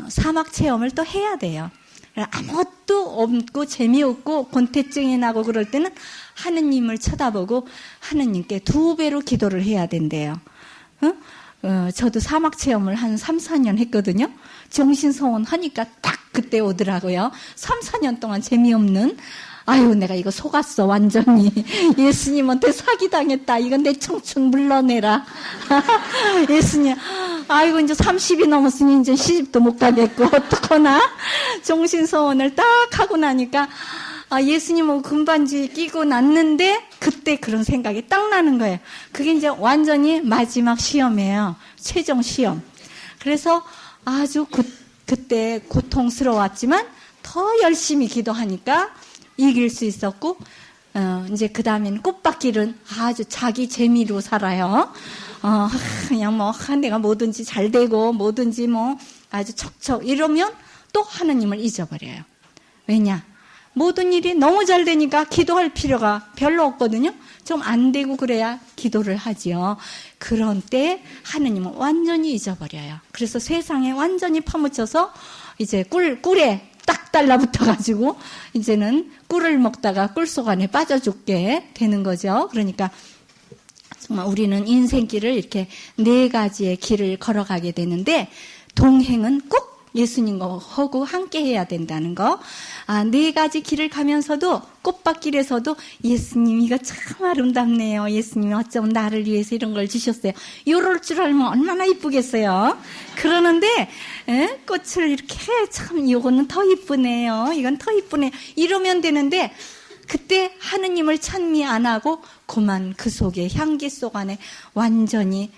사막 체험을 또 해야 돼요. 아무것도 없고 재미없고 권태증이 나고 그럴 때는 하느님을 쳐다보고 하느님께 2배로 기도를 해야 된대요. 저도 사막 체험을 한 3, 4년 했거든요. 정신소원 하니까 딱 그때 오더라고요. 3, 4년 동안 재미없는, 내가 이거 속았어 완전히. 예수님한테 사기당했다. 이건 내 청춘 물러내라. 예수님, 이제 30이 넘었으니 이제 시집도 못 가겠고 어떡하나. 정신소원을 딱 하고 나니까 예수님하고 금반지 끼고 났는데 그때 그런 생각이 딱 나는 거예요. 그게 이제 완전히 마지막 시험이에요. 최종 시험. 그래서 아주 그때 고통스러웠지만 더 열심히 기도하니까 이길 수 있었고, 이제 그 다음에는 꽃밭길은 아주 자기 재미로 살아요. 그냥 내가 뭐든지 잘 되고, 뭐든지 아주 척척 이러면 또 하느님을 잊어버려요. 왜냐? 모든 일이 너무 잘 되니까 기도할 필요가 별로 없거든요. 좀 안 되고 그래야 기도를 하지요. 그런 때 하느님은 완전히 잊어버려요. 그래서 세상에 완전히 파묻혀서 이제 꿀에 딱 달라붙어가지고 이제는 꿀을 먹다가 꿀속 안에 빠져 죽게 되는 거죠. 그러니까 정말 우리는 인생길을 이렇게 4가지의 길을 걸어가게 되는데, 동행은 꼭 예수님과 하고 함께 해야 된다는 거. 4가지 길을 가면서도 꽃밭길에서도 예수님 이거 참 아름답네요. 예수님이 어쩜 나를 위해서 이런 걸 주셨어요. 이럴 줄 알면 얼마나 이쁘겠어요. 그러는데 꽃을 이렇게 참 이거는 더 이쁘네요. 이건 더 이쁘네. 이러면 되는데 그때 하느님을 찬미 안 하고 그만 그 속에 향기 속 안에 완전히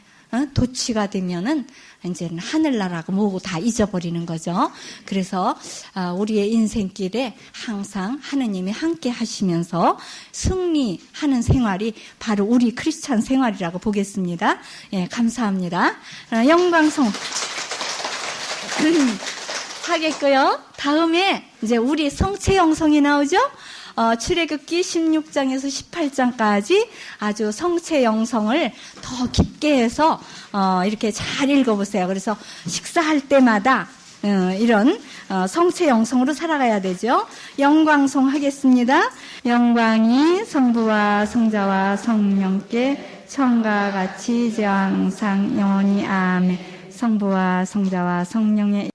도취가 되면은 이제는 하늘나라고 뭐고 다 잊어버리는 거죠. 그래서 우리의 인생길에 항상 하느님이 함께 하시면서 승리하는 생활이 바로 우리 크리스찬 생활이라고 보겠습니다. 예, 감사합니다. 영광송 하겠고요. 다음에 이제 우리 성체 영성이 나오죠. 출애굽기 16장에서 18장까지 아주 성체 영성을 더 깊게 해서 이렇게 잘 읽어보세요. 그래서 식사할 때마다 이런 성체 영성으로 살아가야 되죠. 영광송 하겠습니다. 영광이 성부와 성자와 성령께 처음과 같이 이제와 항상 영원히 아멘. 성부와 성자와 성령의